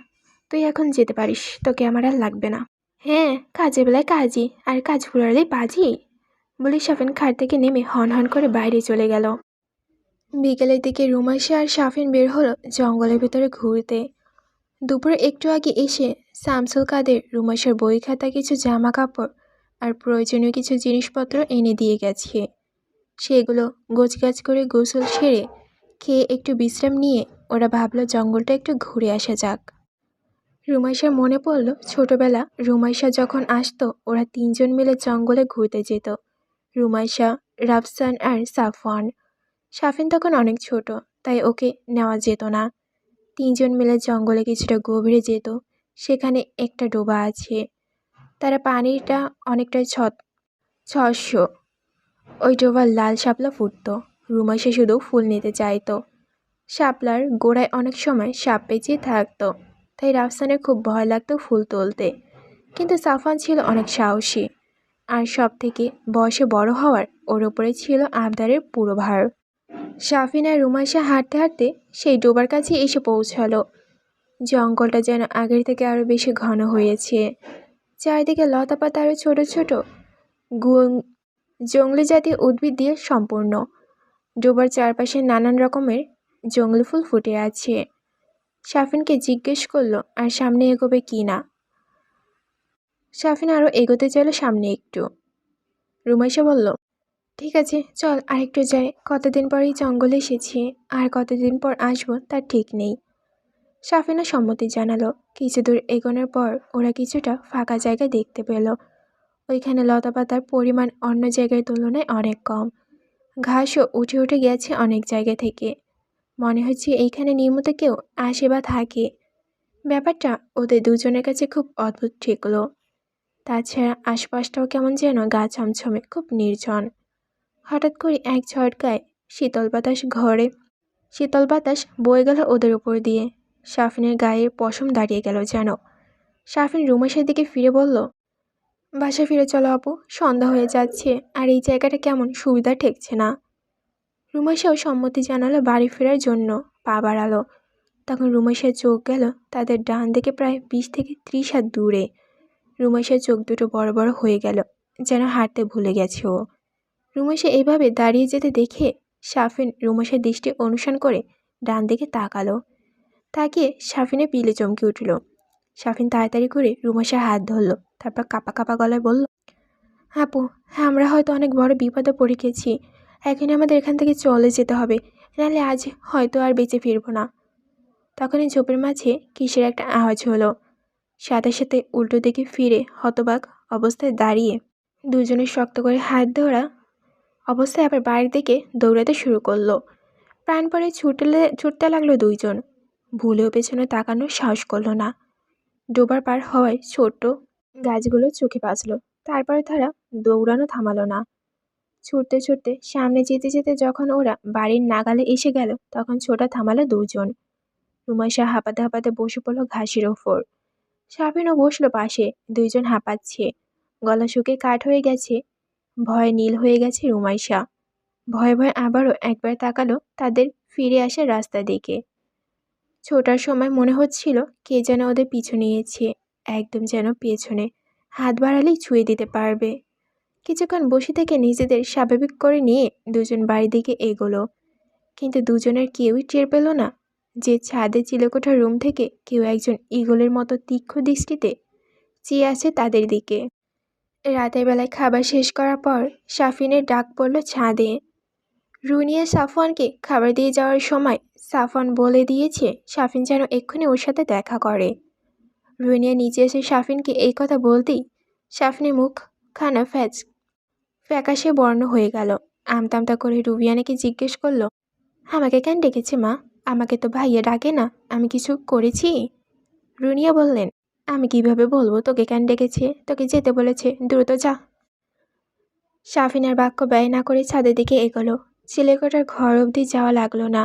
তুই এখন যেতে পারিস, তোকে আমার আর লাগবে না। হ্যাঁ, কাজের বেলায় কাজই, আর কাজ ফুরালেই বাজি, বলে শাফিন খাট থেকে নেমে হন হন করে বাইরে চলে গেল। বিকেলের দিকে রুমাইশা আর শাফিন বের হলো জঙ্গলের ভেতরে ঘুরতে। দুপুরে একটু আগে এসে শামসুল কাদের রুমাইশার বই খাতা, কিছু জামা কাপড় আর প্রয়োজনীয় কিছু জিনিসপত্র এনে দিয়ে গেছে। সেগুলো গোছগাছ করে গোসল সেরে খেয়ে একটু বিশ্রাম নিয়ে ওরা ভাবলো জঙ্গলটা একটু ঘুরে আসা যাক। রুমাইশার মনে পড়ল ছোটবেলা রুমাইশা যখন আসতো ওরা তিনজন মিলে জঙ্গলে ঘুরতে যেত। রুমাইশা, রাফসান আর সাফওয়ান। শাফিন তখন অনেক ছোট, তাই ওকে নেওয়া যেত না। তিনজন মিলে জঙ্গলে কিছুটা গভীরে যেত। সেখানে একটা ডোবা আছে, তারা পানিটা অনেকটাই ছস্য। ওই ডোবার লাল শাপলা ফুটত। রুমাইশা শুধু ফুল নিতে চাইতো। শাপলার গোড়ায় অনেক সময় সাপ পেঁচিয়ে থাকতো, তাই রাফসানের খুব ভয় লাগতো ফুল তুলতে। কিন্তু সাফওয়ান ছিল অনেক সাহসী, আর সব থেকে বয়সে বড় হওয়ার ওর ওপরে ছিল আবদারের পুরো ভার। শাফিন আর রুমাইশা হাঁটতে হাঁটতে সেই ডোবার কাছে এসে পৌঁছালো। জঙ্গলটা যেন আগের থেকে আরও বেশি ঘন হয়েছে। চারিদিকে লতাপাতা আরও ছোট ছোট জংলি জাতীয় উদ্ভিদ দিয়ে সম্পূর্ণ। ডোবার চারপাশে নানান রকমের জংলি ফুল ফুটে আছে। শাফিনকে জিজ্ঞেস করলো আর সামনে এগোবে কি না। শাফিন আরও এগোতে চাইল সামনে একটু। রুমাইশা বলল, ঠিক আছে চল আরেকটু যাই, কতদিন পরেই জঙ্গলে এসেছি, আর কতদিন পর আসবো তার ঠিক নেই। শাফিনও সম্মতি জানালো। কিছু দূর এগোনোর পর ওরা কিছুটা ফাঁকা জায়গা দেখতে পেল। ওইখানে লতাপাতার পরিমাণ অন্য জায়গার তুলনায় অনেক কম। ঘাসও উঠে উঠে গেছে অনেক জায়গা থেকে। মনে হচ্ছে এইখানে নিয়মিত কেউ আসে বা থাকে। ব্যাপারটা ওদের দুজনের কাছে খুব অদ্ভুত ঠেকলো। তাছাড়া আশপাশটাও কেমন যেন গা ছমছমে, খুব নির্জন। হঠাৎ করে এক ঝটকায় শীতল বাতাস বয়ে গেল ওদের উপর দিয়ে। শাফিনের গায়ে পশম দাঁড়িয়ে গেল যেন। শাফিন রুমাইশার দিকে ফিরে বলল, বাসা ফিরে চলো আপু, সন্ধ্যা হয়ে যাচ্ছে, আর এই জায়গাটা কেমন সুবিধা ঠেকছে না। রুমাইশাও সম্মতি জানালো বাড়ি ফেরার জন্য পা বাড়ালো। তখন রুমাইশার চোখ গেল তাদের ডান দিকে প্রায় 20 থেকে 30 হাত দূরে। রুমাইশার চোখ দুটো বড় বড় হয়ে গেল, যেন হাঁটতে ভুলে গেছে ও। রুমাইশা এইভাবে দাঁড়িয়ে যেতে দেখে শাফিন রুমাইশার দৃষ্টি অনুসরণ করে ডান দিকে তাকালো। তাকিয়ে শাফিনের পিলে চমকে উঠল। শাফিন তাড়াতাড়ি করে রুমাইশার হাত ধরল, তারপর কাঁপা কাঁপা গলায় বলল, আপু, আমরা হয়তো অনেক বড় বিপদে পড়ে গেছি। এখন আমাদের এখান থেকে চলে যেতে হবে, নাহলে আজ হয়তো আর বেঁচে ফিরব না। তখনই ঝোপের মাঝে কিসের একটা আওয়াজ হলো। সাথে সাথে উল্টো দিকে ফিরে হতবাক অবস্থায় দাঁড়িয়ে দুজনের শক্ত করে হাত ধরা অবস্থায় আবার বাড়ির দিকে দৌড়াতে শুরু করলো। প্রাণপণে ছুটতে লাগলো দুইজন। ভুলেও পেছনে তাকানোর সাহস করল না। ডোবার পার হওয়ায় ছোট্ট গাছগুলো চোখে বাজল। তারপর তারা দৌড়ানো থামালো না। ছুটতে ছুটতে সামনে যেতে যেতে যখন ওরা বাড়ির নাগালে এসে গেল, তখন ছোটা থামালো দুজন। রুমাইশা হাঁপাতে হাঁপাতে বসে পড়ল ঘাসের ওপর। সাবিনও বসলো পাশে। দুইজন হাঁপাচ্ছে, গলা শুকিয়ে কাঠ হয়ে গেছে। ভয়ে নীল হয়ে গেছে রুমাইশা। ভয়ে ভয়ে আবারও একবার তাকালো তাদের ফিরে আসার রাস্তার দিকে। ছোটার সময় মনে হচ্ছিল কে যেন ওদের পিছু নিয়েছে, একদম যেন পেছনে, হাত বাড়ালেই ছুঁয়ে দিতে পারবে। কিছুক্ষণ বসে থেকে নিজেদের স্বাভাবিক করে নিয়ে দুজন বাড়ির দিকে এগোলো, কিন্তু দুজনের কেউই টের পেল না যে ছাদে চিলেকোঠার রুম থেকে কেউ একজন ঈগলের মতো তীক্ষ্ণ দৃষ্টিতে চেয়ে আছে তাদের দিকে। রাতের বেলায় খাবার শেষ করার পর সাফিনের ডাক পড়ল ছাদে। রুনিয়া সাফওয়ানকে খাবার দিয়ে যাওয়ার সময় সাফওয়ান বলে দিয়েছে সাফিন যেন এক্ষুনি ওর সাথে দেখা করে। রুনিয়া নিচে এসে সাফিনকে এই কথা বলতেই সাফিনের মুখ খানা ফ্যাকাশে বর্ণ হয়ে গেল। আমতা করে রুবিয়ানাকে জিজ্ঞেস করলো, আমাকে কেন ডেকেছে মা? আমাকে তো ভাইয়া ডাকে না, আমি কিছু করেছি? রুনিয়া বললেন, আমি কিভাবে বলবো তোকে কেন ডেকেছে? তোকে যেতে বলেছে, দ্রুত যা। সাফিন আর বাক্য ব্যয় না করে ছাদের দিকে এগোলো। চিলেকোঠার ঘর অবধি যাওয়া লাগলো না।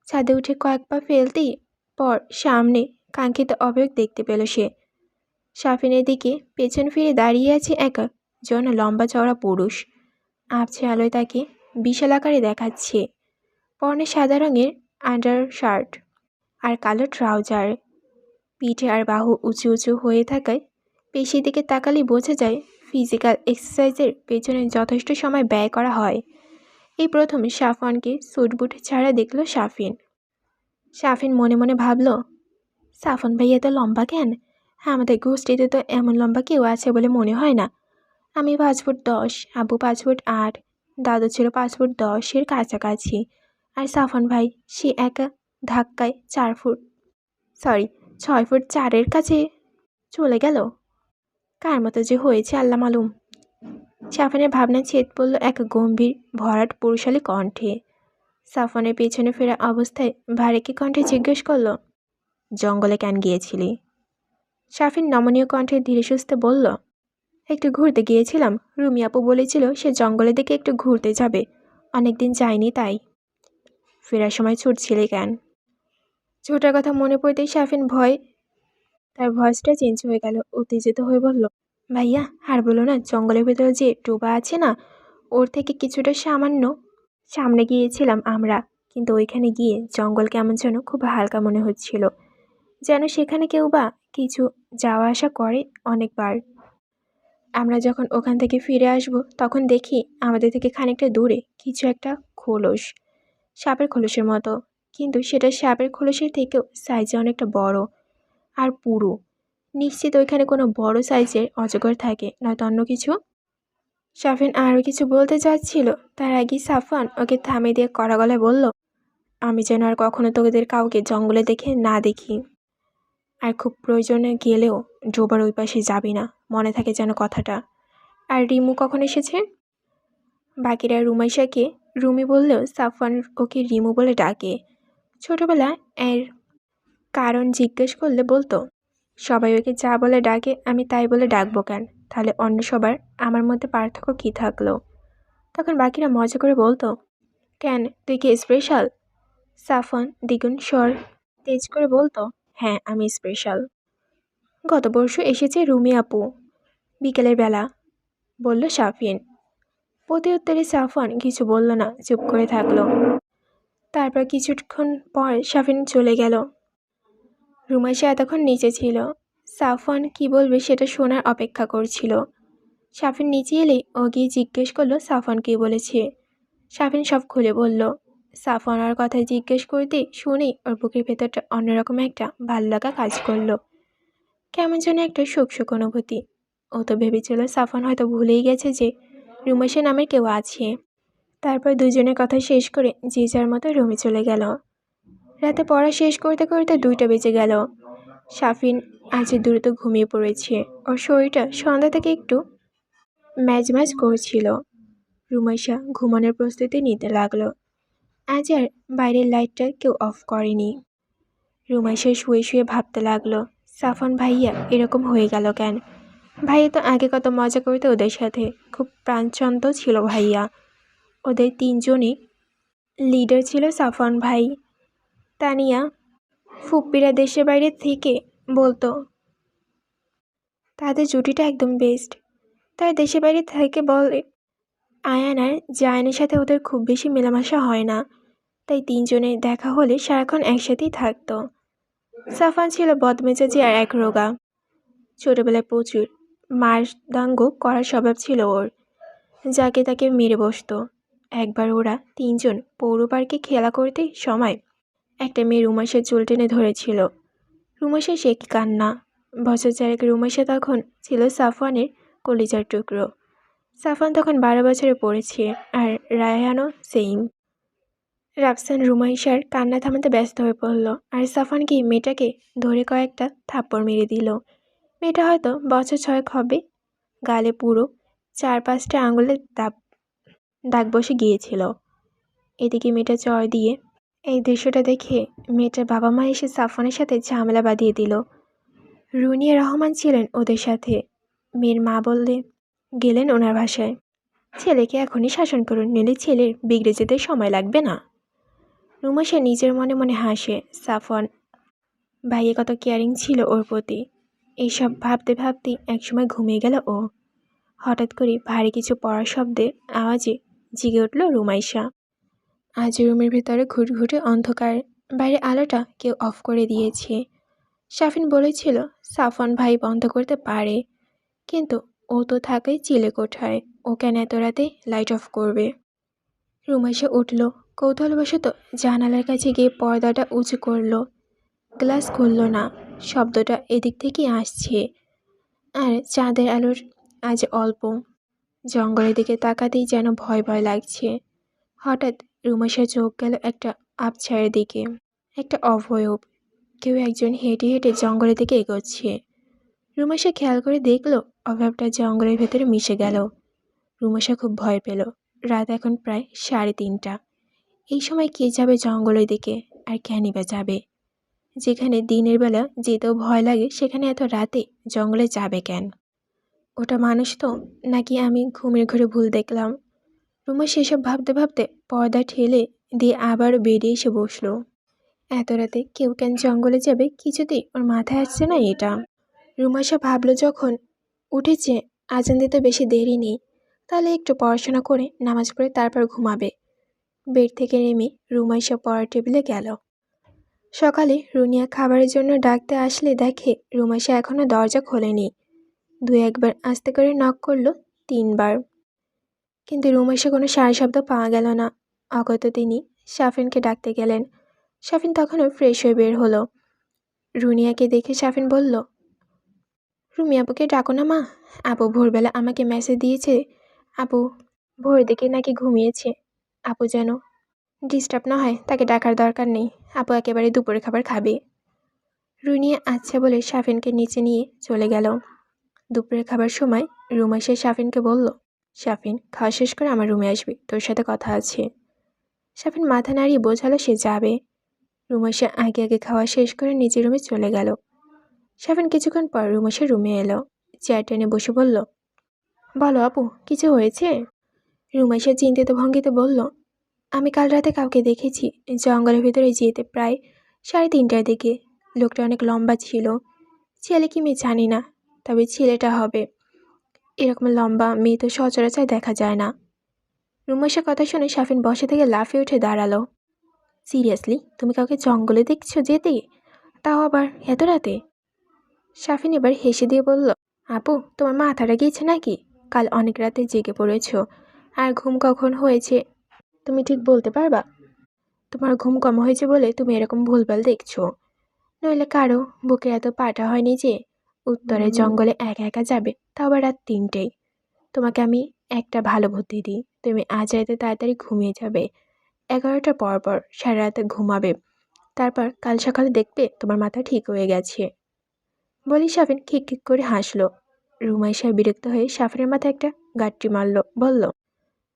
ছাদে উঠে কয়েক পা ফেলতেই পর সামনে কাঙ্ক্ষিত অবয়ব দেখতে পেল সে। সাফিনের দিকে পেছন ফিরে দাঁড়িয়ে আছে একজন লম্বা চওড়া পুরুষ। আবছে আলোয় তাকে বিশাল আকারে দেখাচ্ছে। পরনে সাদা রঙের আন্ডার শার্ট আর কালো ট্রাউজার। পিঠে আর বাহু উঁচু উঁচু হয়ে থাকায় পেশির দিকে তাকালেই বোঝা যায় ফিজিক্যাল এক্সারসাইজের পেছনে যথেষ্ট সময় ব্যয় করা হয়। এই প্রথম সাফওয়ানকে স্যুটবুট ছাড়া দেখল সাফিন। সাফিন মনে মনে ভাবল, সাফওয়ান ভাই এত লম্বা কেন? আমাদের গোষ্ঠীতে তো এমন লম্বা কেউ আছে বলে মনে হয় না। আমি 5 ফুট 10, আব্বু 5 ফুট 8, দাদু ছিল 5 ফুট 10-এর কাছাকাছি। আর সাফওয়ান ভাই সে একা ধাক্কায় 6 ফুট 4-এর কাছে চলে গেল। কার মতো যে হয়েছে আল্লাহ মালুম। সাফওয়ানের ভাবনা ছেদ পড়ল এক গম্ভীর ভরাট পুরুষালী কণ্ঠে। সাফওয়ানের পেছনে ফেরা অবস্থায় ভারেকি কণ্ঠে জিজ্ঞেস করল, জঙ্গলে কেন গিয়েছিলি? সাফিন নমনীয় কণ্ঠে ধীরে সুস্থে বলল, একটু ঘুরতে গিয়েছিলাম। রুমি আপু বলেছিল সে জঙ্গলের দিকে একটু ঘুরতে যাবে, অনেকদিন যায়নি তাই। ফেরার সময় ছুটছিলে কেন? ছোটার কথা মনে পড়তেই সাফিন তার ভয়েসটা চেঞ্জ হয়ে গেল। উত্তেজিত হয়ে বলল, ভাইয়া আর বলো না, জঙ্গলের ভেতরে যে ডোবা আছে না, ওর থেকে কিছুটা সামান্য সামনে গিয়েছিলাম আমরা। কিন্তু ওইখানে গিয়ে জঙ্গল কেমন যেন খুব হালকা মনে হচ্ছিল, যেন সেখানে কেউ বা কিছু যাওয়া আসা করে অনেকবার। আমরা যখন ওখান থেকে ফিরে আসব তখন দেখি আমাদের থেকে খানিকটা দূরে কিছু একটা খোলস, সাপের খোলসের মতো, কিন্তু সেটা সাপের খোলসের থেকেও সাইজে অনেকটা বড় আর পুরু। নিশ্চিত ওইখানে কোনো বড় সাইজের অজগর থাকে, নয়তো অন্য কিছু। সাফিন আরও কিছু বলতে যাচ্ছিল, তার আগেই সাফওয়ান ওকে থামিয়ে দিয়ে কড়া গলায় বলল, আমি যেন আর কখনো তোদের কাউকে জঙ্গলে দেখে না দেখি। আর খুব প্রয়োজনে গেলেও ডোবার ওই পাশে যাবি না, মনে থাকে যেন কথাটা। আর রিমু কখন এসেছে? বাকিরা রুমাইশাকে রুমি বললেও সাফওয়ান ওকে রিমু বলে ডাকে। ছোটবেলা এর কারণ জিজ্ঞেস করলে বলতো, সবাই ওকে যা বলে ডাকে আমি তাই বলে ডাকবো কেন? তাহলে অন্য সবার আমার মধ্যে পার্থক্য কী থাকলো? তখন বাকিরা মজা করে বলতো, কেন তুই কি স্পেশাল? সাফওয়ান দ্বিগুণ স্বর তেজ করে বলতো, হ্যাঁ আমি স্পেশাল। গত বর্ষ এসেছে রুমি আপু বিকেলের বেলা, বলল সাফিন। প্রতি উত্তরে সাফওয়ান কিছু বলল না, চুপ করে থাকলো। তারপর কিছুক্ষণ পর সাফিন চলে গেল। রুমাইশা এতক্ষণ নিচে ছিল। সাফওয়ান কি বলবে সেটা শোনার অপেক্ষা করছিল। সাফিন নিচে এলেই ও গিয়ে জিজ্ঞেস করলো সাফওয়ান কী বলেছে। সাফিন সব খুলে বলল। সাফওয়ান আর কথা জিজ্ঞেস করতে শুনেই ওর বুকের ভেতরটা অন্যরকম একটা ভাল লাগা কাজ করলো, কেমন যেন একটা সুখ অনুভূতি। ও তো ভেবেছিল সাফওয়ান হয়তো ভুলেই গেছে যে রুমাইশা নামের কেউ আছে। তারপর দুজনের কথা শেষ করে যে যার মতো রুমে চলে গেল। রাতে পড়া শেষ করতে করতে 2টা বেজে গেল। সাফিন আজ দ্রুত ঘুমিয়ে পড়েছে। ওর শরীরটা সন্ধ্যা থেকে একটু ম্যাজ করছিল। রুমাইশা ঘুমানোর প্রস্তুতি নিতে লাগলো। আজ আর বাইরের লাইটটা কেউ অফ করেনি। রুমাইশা শুয়ে শুয়ে ভাবতে লাগলো, সাফন ভাইয়া এরকম হয়ে গেল কেন? ভাইয়া তো আগে কত মজা করতো ওদের সাথে, খুব প্রাণচন্ত ছিল ভাইয়া। ওদের তিনজনই লিডার ছিল সাফন ভাই। তানিয়া ফুপ্পিরা দেশের বাইরে থেকে বলতো তাদের জুটিটা একদম বেস্ট। তার দেশের বাইরে থেকে বলে আয়ান আর জায়ানের সাথে ওদের খুব বেশি মেলামেশা হয় না, তাই তিনজনের দেখা হলে সারাক্ষণ একসাথেই থাকতো। সাফান ছিল বদমেজাজি আর একরোগা। ছোটবেলায় প্রচুর মারদাঙ্গ করার স্বভাব ছিল ওর, যাকে তাকে মেরে বসতো। একবার ওরা তিনজন পৌর পার্কে খেলা করতে সময় একটা মেয়ে রুমাইশার চুল টেনে ধরেছিল। রুমাইশা সে কি কান্না! বছর চারেক রুমাইশা তখন ছিল সাফওয়ানের কলিজার টুকরো। সাফওয়ান তখন 12 বছরে পড়েছে, আর রায়হানও সেইম। রাফসান রুমাইশার কান্না থামাতে ব্যস্ত হয়ে পড়ল, আর সাফওয়ান গিয়ে মেয়েটাকে ধরে কয়েকটা থাপ্পড় মেরে দিল। মেয়েটা হয়তো বছর 6 হবে। গালে পুরো 4-5টা আঙুলের দাগ বসে গিয়েছিল। এদিকে মেয়েটা চড় দিয়ে। এই দৃশ্যটা দেখে মেয়েটার বাবা মা এসে সাফওয়ানের সাথে ঝামেলা বাঁধিয়ে দিল। রুনিয়া রহমান ছিলেন ওদের সাথে। মেয়ের মা গেলেন ওনার ভাষায়, ছেলেকে এখনই শাসন করুন, নইলে ছেলের বিগড়ে যেতে সময় লাগবে না। রুমাইশা নিজের মনে মনে হাসে, সাফওয়ান ভাইয়ে কত কেয়ারিং ছিল ওর প্রতি। এইসব ভাবতে ভাবতেই একসময় ঘুমিয়ে গেল ও। হঠাৎ করে ভারী কিছু পড়ার শব্দে আওয়াজে জেগে উঠল রুমাইশা। আজ রুমের ভেতরে ঘুটঘুটে অন্ধকার, বাইরে আলোটা কেউ অফ করে দিয়েছে। শাফিন বলেছিল সাফওয়ান ভাই বন্ধ করতে পারে, কিন্তু ও তো থাকে চিলে কোঠায়, ও কেন এত রাতে লাইট অফ করবে? রুমাইশা উঠল, কৌতূহলবশত জানালার কাছে গিয়ে পর্দাটা উঁচু করল। গ্লাস খুলল না, শব্দটা এদিক থেকেই আসছে, আর চাঁদের আলোর আজ অল্প। জঙ্গলের দিকে তাকাতেই যেন ভয় ভয় লাগছে। হঠাৎ রুমাইশার চোখ গেল একটা আবছায়ের দিকে, একটা অবয়ব। কেউ একজন হেঁটে হেঁটে জঙ্গলের দিকে এগোচ্ছে। রুমাইশা খেয়াল করে দেখল অবয়বটা জঙ্গলের ভেতরে মিশে গেল। রুমাইশা খুব ভয় পেল। রাত এখন প্রায় 3:30। এই সময় কে যাবে জঙ্গলের দিকে, আর কেনই বা যাবে? যেখানে দিনের বেলা যেতেও ভয় লাগে, সেখানে এত রাতে জঙ্গলে যাবে কেন? ওটা মানুষ তো, নাকি আমি ঘুমের ঘরে ভুল দেখলাম? রুমাইশা সেসব ভাবতে ভাবতে পর্দা ঠেলে দিয়ে আবার বেরিয়ে এসে বসল। এত রাতে কেউ কেন জঙ্গলে যাবে, কিছুতেই ওর মাথায় আসছে না এটা। রুমাইশা ভাবল, যখন উঠেছে আজান দিতে বেশি দেরি নেই, তাহলে একটু পড়াশোনা করে নামাজ পড়ে তারপর ঘুমাবে। বেড থেকে নেমে রুমাইশা পড়ার টেবিলে গেল। সকালে রুনিয়া খাবারের জন্য ডাকতে আসলে দেখে রুমাইশা এখনও দরজা খোলেনি। 2-1 বার আস্তে করে নক করল, 3 বার, কিন্তু রুমাইশা কোনো সাড়া শব্দ পাওয়া গেল না। অগত্যা তিনি শাফিনকে ডাকতে গেলেন। শাফিন তখনও ফ্রেশ হয়ে বের হলো। রুনিয়াকে দেখে শাফিন বলল, রুমি আপুকে ডাকো না মা, আপু ভোরবেলা আমাকে মেসেজ দিয়েছে, আপু ভোরের দিকে নাকি ঘুমিয়েছে, আপু যেন ডিস্টার্ব না হয়, তাকে ডাকার দরকার নেই, আপু একেবারে দুপুরে খাবার খাবে। রুনিয়া আচ্ছা বলে শাফিনকে নিচে নিয়ে চলে গেল। দুপুরে খাবার সময় রুমাইশা শাফিনকে বলল, শাফিন খাওয়া শেষ করে আমার রুমে আসবি, তোর সাথে কথা আছে। শাফিন মাথা নাড়িয়ে বোঝালো সে যাবে। রুমাইশা আগে আগে খাওয়া শেষ করে নিজের রুমে চলে গেল। শাফিন কিছুক্ষণ পর রুমাইশার রুমে এলো, চেয়ার টেনে বসে বলল, বলো আপু, কিছু হয়েছে? রুমাইশা চিন্তিত ভঙ্গিতে বলল, আমি কাল রাতে কাউকে দেখেছি জঙ্গলের ভিতরে যেতে, প্রায় 3:30টার দিকে। লোকটা অনেক লম্বা ছিল, ছেলে কি মেয়ে জানি না, তবে ছেলেটা হবে। এরকম লম্বা মেয়ে তো সচরাচর দেখা যায় না। রুমাইশার কথা শুনে শাফিন বসা থেকে লাফিয়ে উঠে দাঁড়ালো। সিরিয়াসলি তুমি কাউকে জঙ্গলে দেখছো যেতে, তাও আবার এত রাতে? শাফিন এবার হেসে দিয়ে বলল, আপু তোমার মাথাটা গিয়েছে নাকি? কাল অনেক রাতে জেগে পড়েছ, আর ঘুম কখন হয়েছে তুমি ঠিক বলতে পারবা? তোমার ঘুম কম হয়েছে বলে তুমি এরকম ভুলভাল দেখছো, নইলে কারো বুকে এত পাটা হয়নি যে উত্তরে জঙ্গলে একা একা যাবে, তাও আবার রাত 3টেয়। তোমাকে আমি একটা ভালো বুদ্ধি দিই, তুমি আজ রাতে তাড়াতাড়ি ঘুমিয়ে যাবে, 11টার পর পর সারা রাতে ঘুমাবে, তারপর কাল সকালে দেখবে তোমার মাথা ঠিক হয়ে গেছে। বলি শাফিন খিক খিক করে হাসলো। রুমাইশা বিরক্ত হয়ে শাফিনের মাথায় একটা গাঁট্টি মারল, বলল,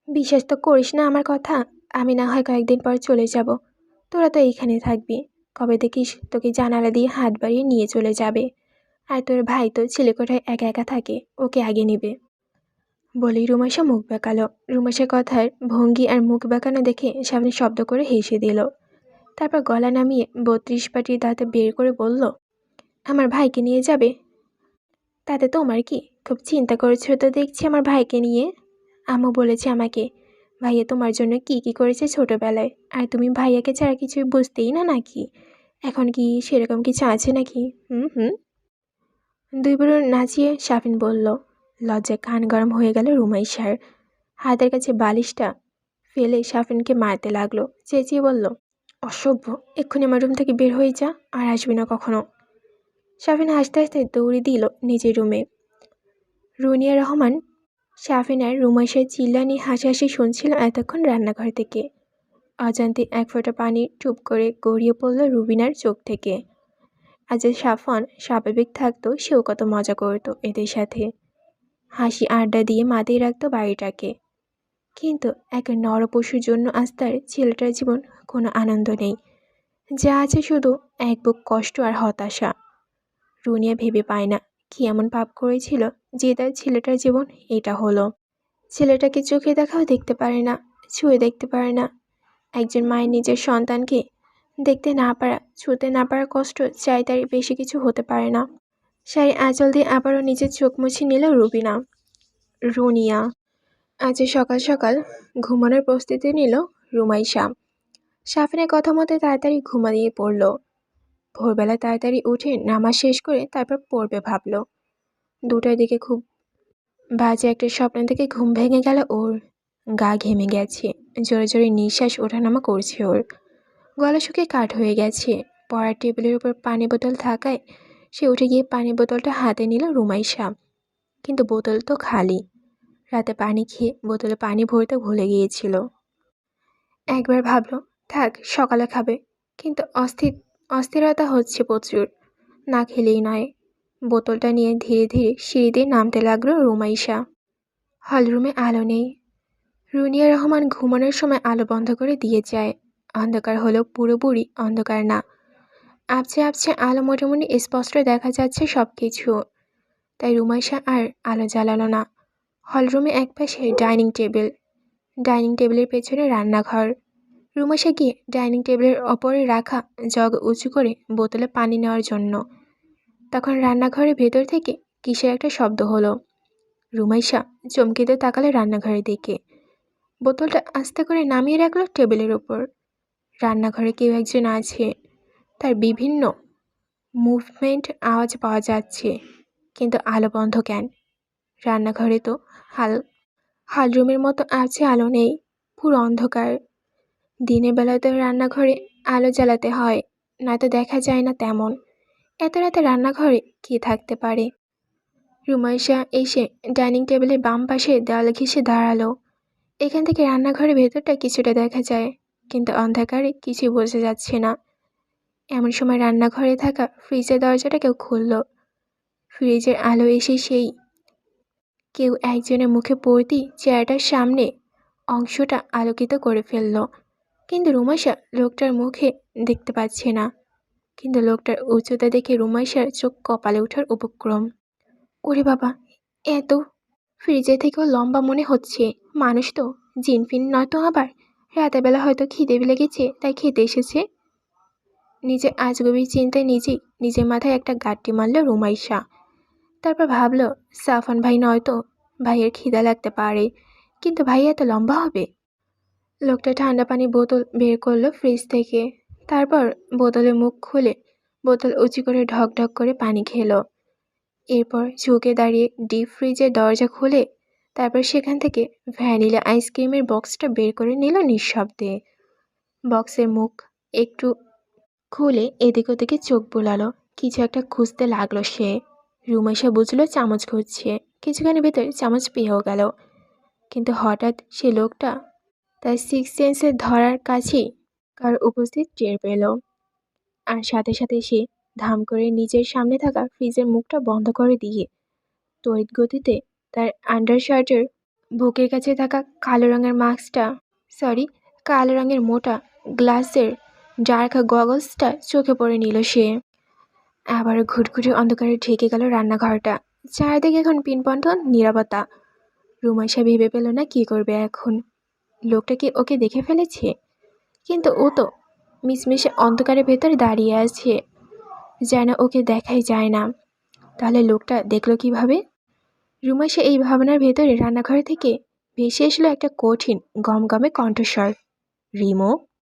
বিশ্বাস তো করিস না আমার কথা, আমি না হয় কয়েকদিন পর চলে যাব, তোরা তো এইখানে থাকবি, কবে দেখিস তোকে জানালা দিয়ে হাত বাড়িয়ে নিয়ে চলে যাবে, আর তোর ভাই তো ছেলেকোঠায় একা একা থাকে, ওকে আগে নেবে। বলেই রুমাইশা মুখ বেঁকালো। রুমাইশার কথার ভঙ্গি আর মুখ বেঁকানো দেখে সামনে শব্দ করে হেসে দিল। তারপর গলা নামিয়ে ৩২ পাটির দাঁতে বের করে বলল, আমার ভাইকে নিয়ে যাবে? তাতে তোমার কি? খুব চিন্তা করেছো তো দেখছি আমার ভাইকে নিয়ে। আম্মু বলেছে আমাকে, ভাইয়া তোমার জন্য কি কি করেছে ছোটবেলায়, আর তুমি ভাইয়াকে ছাড়া কিছুই বুঝতেই না নাকি? এখন কি সেরকম কিছু আছে নাকি? হুম হুম। দুই বুড়ো নাচিয়ে শাফিন বলল। লজ্জায় কান গরম হয়ে গেল রুমাইশার। হাতের কাছে বালিশটা ফেলে শাফিনকে মারতে লাগলো। চেঁচিয়ে বলল, অসভ্য, এক্ষুনি আমার রুম থেকে বের হয়ে যা, আর আসবি না কখনো। শাফিন হাসতে হাসতে দৌড়ে দিল নিজের রুমে। রুনিয়া রহমান শাফিন আর রুমাইশার চিল্লানি হাসাহাসি শুনছিল এতক্ষণ রান্নাঘর থেকে। অজান্তে এক ফোঁটা পানি টুপ করে গড়িয়ে পড়ল রুবিনার চোখ থেকে। আজ সাফন স্বাভাবিক থাকতো, সেও কত মজা করতো এদের সাথে, হাসি আড্ডা দিয়ে মাতিয়ে রাখতো বাড়িটাকে। কিন্তু এক নরপশুর জন্য আজ তার ছেলেটার জীবন কোনো আনন্দ নেই, যা আছে শুধু এক বুক কষ্ট আর হতাশা। রুনিয়া ভেবে পায় না কি এমন পাপ করেছিল যে তার ছেলেটার জীবন এটা হলো। ছেলেটাকে চোখে দেখাও দেখতে পারে না, ছুঁয়ে দেখতে পারে না। একজন মায়ের নিজের সন্তানকে দেখতে না পারা, ছুঁতে না পারার কষ্ট চাই তার বেশি কিছু হতে পারে না। শাড়ি আঁচল দিয়ে আবারও নিজের চোখ মুছে নিল রুনিয়া। আজ সকাল সকাল ঘুমানোর প্রস্তুতি নিল রুমাইশা। শাফিনের কথা মতো তাড়াতাড়ি ঘুমিয়ে পড়ল। ভোরবেলা তাড়াতাড়ি উঠে নামাজ শেষ করে তারপর পড়বে ভাবল। 2টার দিকে খুব বাজে একটা স্বপ্ন থেকে ঘুম ভেঙে গেল ওর। গা ঘেমে গেছে, জোরে জোরে নিঃশ্বাস ওঠানামা করছে ওর। গলা শুকিয়ে কাঠ হয়ে গেছে। পড়ার টেবিলের উপর পানি বোতল থাকায় সে উঠে গিয়ে পানি বোতলটা হাতে নিল রুমাইশা। কিন্তু বোতল তো খালি। রাতে পানি খেয়ে বোতলে পানি ভরতে ভুলে গিয়েছিল। একবার ভাবলো থাক সকালে খাবে, কিন্তু অস্থিরতা হচ্ছে প্রচুর, না খেলেই নয়। বোতলটা নিয়ে ধীরে ধীরে সিঁড়ি দিয়ে নামতে লাগলো রুমাইশা। হলরুমে আলো নেই। রুনিয়া রহমান ঘুমানোর সময় আলো বন্ধ করে দিয়ে যায়। অন্ধকার হলেও পুরোপুরি অন্ধকার না, আবছে আবছে আলো, মোটামুটি স্পষ্ট দেখা যাচ্ছে সব কিছু। তাই রুমাইশা আর আলো জ্বালালো না। হলরুমে একপাশে ডাইনিং টেবিলের পেছনে রান্নাঘর। রুমাইশা গিয়ে ডাইনিং টেবিলের ওপরে রাখা জগ উঁচু করে বোতলে পানি নেওয়ার জন্য। তখন রান্নাঘরের ভেতর থেকে কিসের একটা শব্দ হলো। রুমাইশা চমকিতে তাকালে রান্নাঘরের দিকে। বোতলটা আস্তে করে নামিয়ে রাখলো টেবিলের উপর। রান্নাঘরে কেউ একজন আছে, তার বিভিন্ন মুভমেন্ট আওয়াজ পাওয়া যাচ্ছে, কিন্তু আলো বন্ধ কেন? রান্নাঘরে তো হলরুমের মতো আছে, আলো নেই, পুরো অন্ধকার। দিনের বেলায় তো রান্নাঘরে আলো জ্বালাতে হয়, নয়তো দেখা যায় না তেমন। এত রাতে রান্নাঘরে কে থাকতে পারে? রুমাইশা এসে ডাইনিং টেবিলের বাম পাশে দেওয়াল ঘেঁষে দাঁড়ালো। এখান থেকে রান্নাঘরের ভেতরটা কিছুটা দেখা যায়, কিন্তু অন্ধকারে কিছুই বোঝা যাচ্ছে না। এমন সময় রান্নাঘরে থাকা ফ্রিজের দরজাটা কেউ খুলল। ফ্রিজের আলো এসে সেই কেউ একজনের মুখে পড়তেই চেয়ারটার সামনে অংশটা আলোকিত করে ফেলল। কিন্তু রুমাইশা লোকটার মুখে দেখতে পাচ্ছে না। কিন্তু লোকটার উচ্চতা দেখে রুমাইশার চোখ কপালে ওঠার উপক্রম। ওরে বাবা, এত ফ্রিজের থেকেও লম্বা মনে হচ্ছে। মানুষ তো, জিনফিন নয়তো আবার রাতের বেলা হয়তো খিদে লেগেছে তাই খেতে এসেছে। নিজের আজগবি চিন্তায় নিজের মাথায় একটা গাঁটটি মারল রুমাইশা। তারপর ভাবল, সাফন ভাই নয়তো ভাইয়ের খিদা লাগতে পারে, কিন্তু ভাই এত লম্বা হবে? লোকটা ঠান্ডা পানি বোতল বের করলো ফ্রিজ থেকে। তারপর বোতলের মুখ খুলে বোতল উঁচু করে ঢক ঢক করে পানি খেলো। এরপর ঝুঁকে দাঁড়িয়ে ডিপ ফ্রিজের দরজা খুলে তারপর সেখান থেকে ভ্যানিলা আইসক্রিমের বক্সটা বের করে নিল নিঃশব্দে। বক্সের মুখ একটু খুলে এদিক ওদিকে চোখ বোলালো। কিছু একটা খুঁজতে লাগলো সে। রুমাইশা বুঝলো চামচ খুঁজছে। কিছুক্ষণের ভেতর চামচ পেয়েও গেল। কিন্তু হঠাৎ সে লোকটা তার সিক্স সেন্সের ধরার কাছেই কার উপস্থিত টের পেল। আর সাথে সাথে সে ধাম করে নিজের সামনে থাকা ফ্রিজের মুখটা বন্ধ করে দিয়ে তড়িৎ গতিতে তার আন্ডারশার্টের বুকের কাছে থাকা কালো রঙের মোটা গ্লাসের ডার্ক গগলসটা চোখে পড়ে নিল সে। আবার ঘুটঘুটে অন্ধকারে ঢেকে গেল রান্নাঘরটা। চারিদিকে এখন পিনপন্থ নীরবতা। রুমাইশা ভেবে পেল না কি করবে এখন। লোকটা কি ওকে দেখে ফেলেছে? কিন্তু ও তো মিশমিশে অন্ধকারের ভেতরে দাঁড়িয়ে আছে, যেন ওকে দেখাই যায় না। তাহলে লোকটা দেখলো কিভাবে? রুমাইশা এই ভাবনার ভেতরে রান্নাঘর থেকে ভেসে এসলো একটা কঠিন গমগমে কণ্ঠস্বর। রিমো।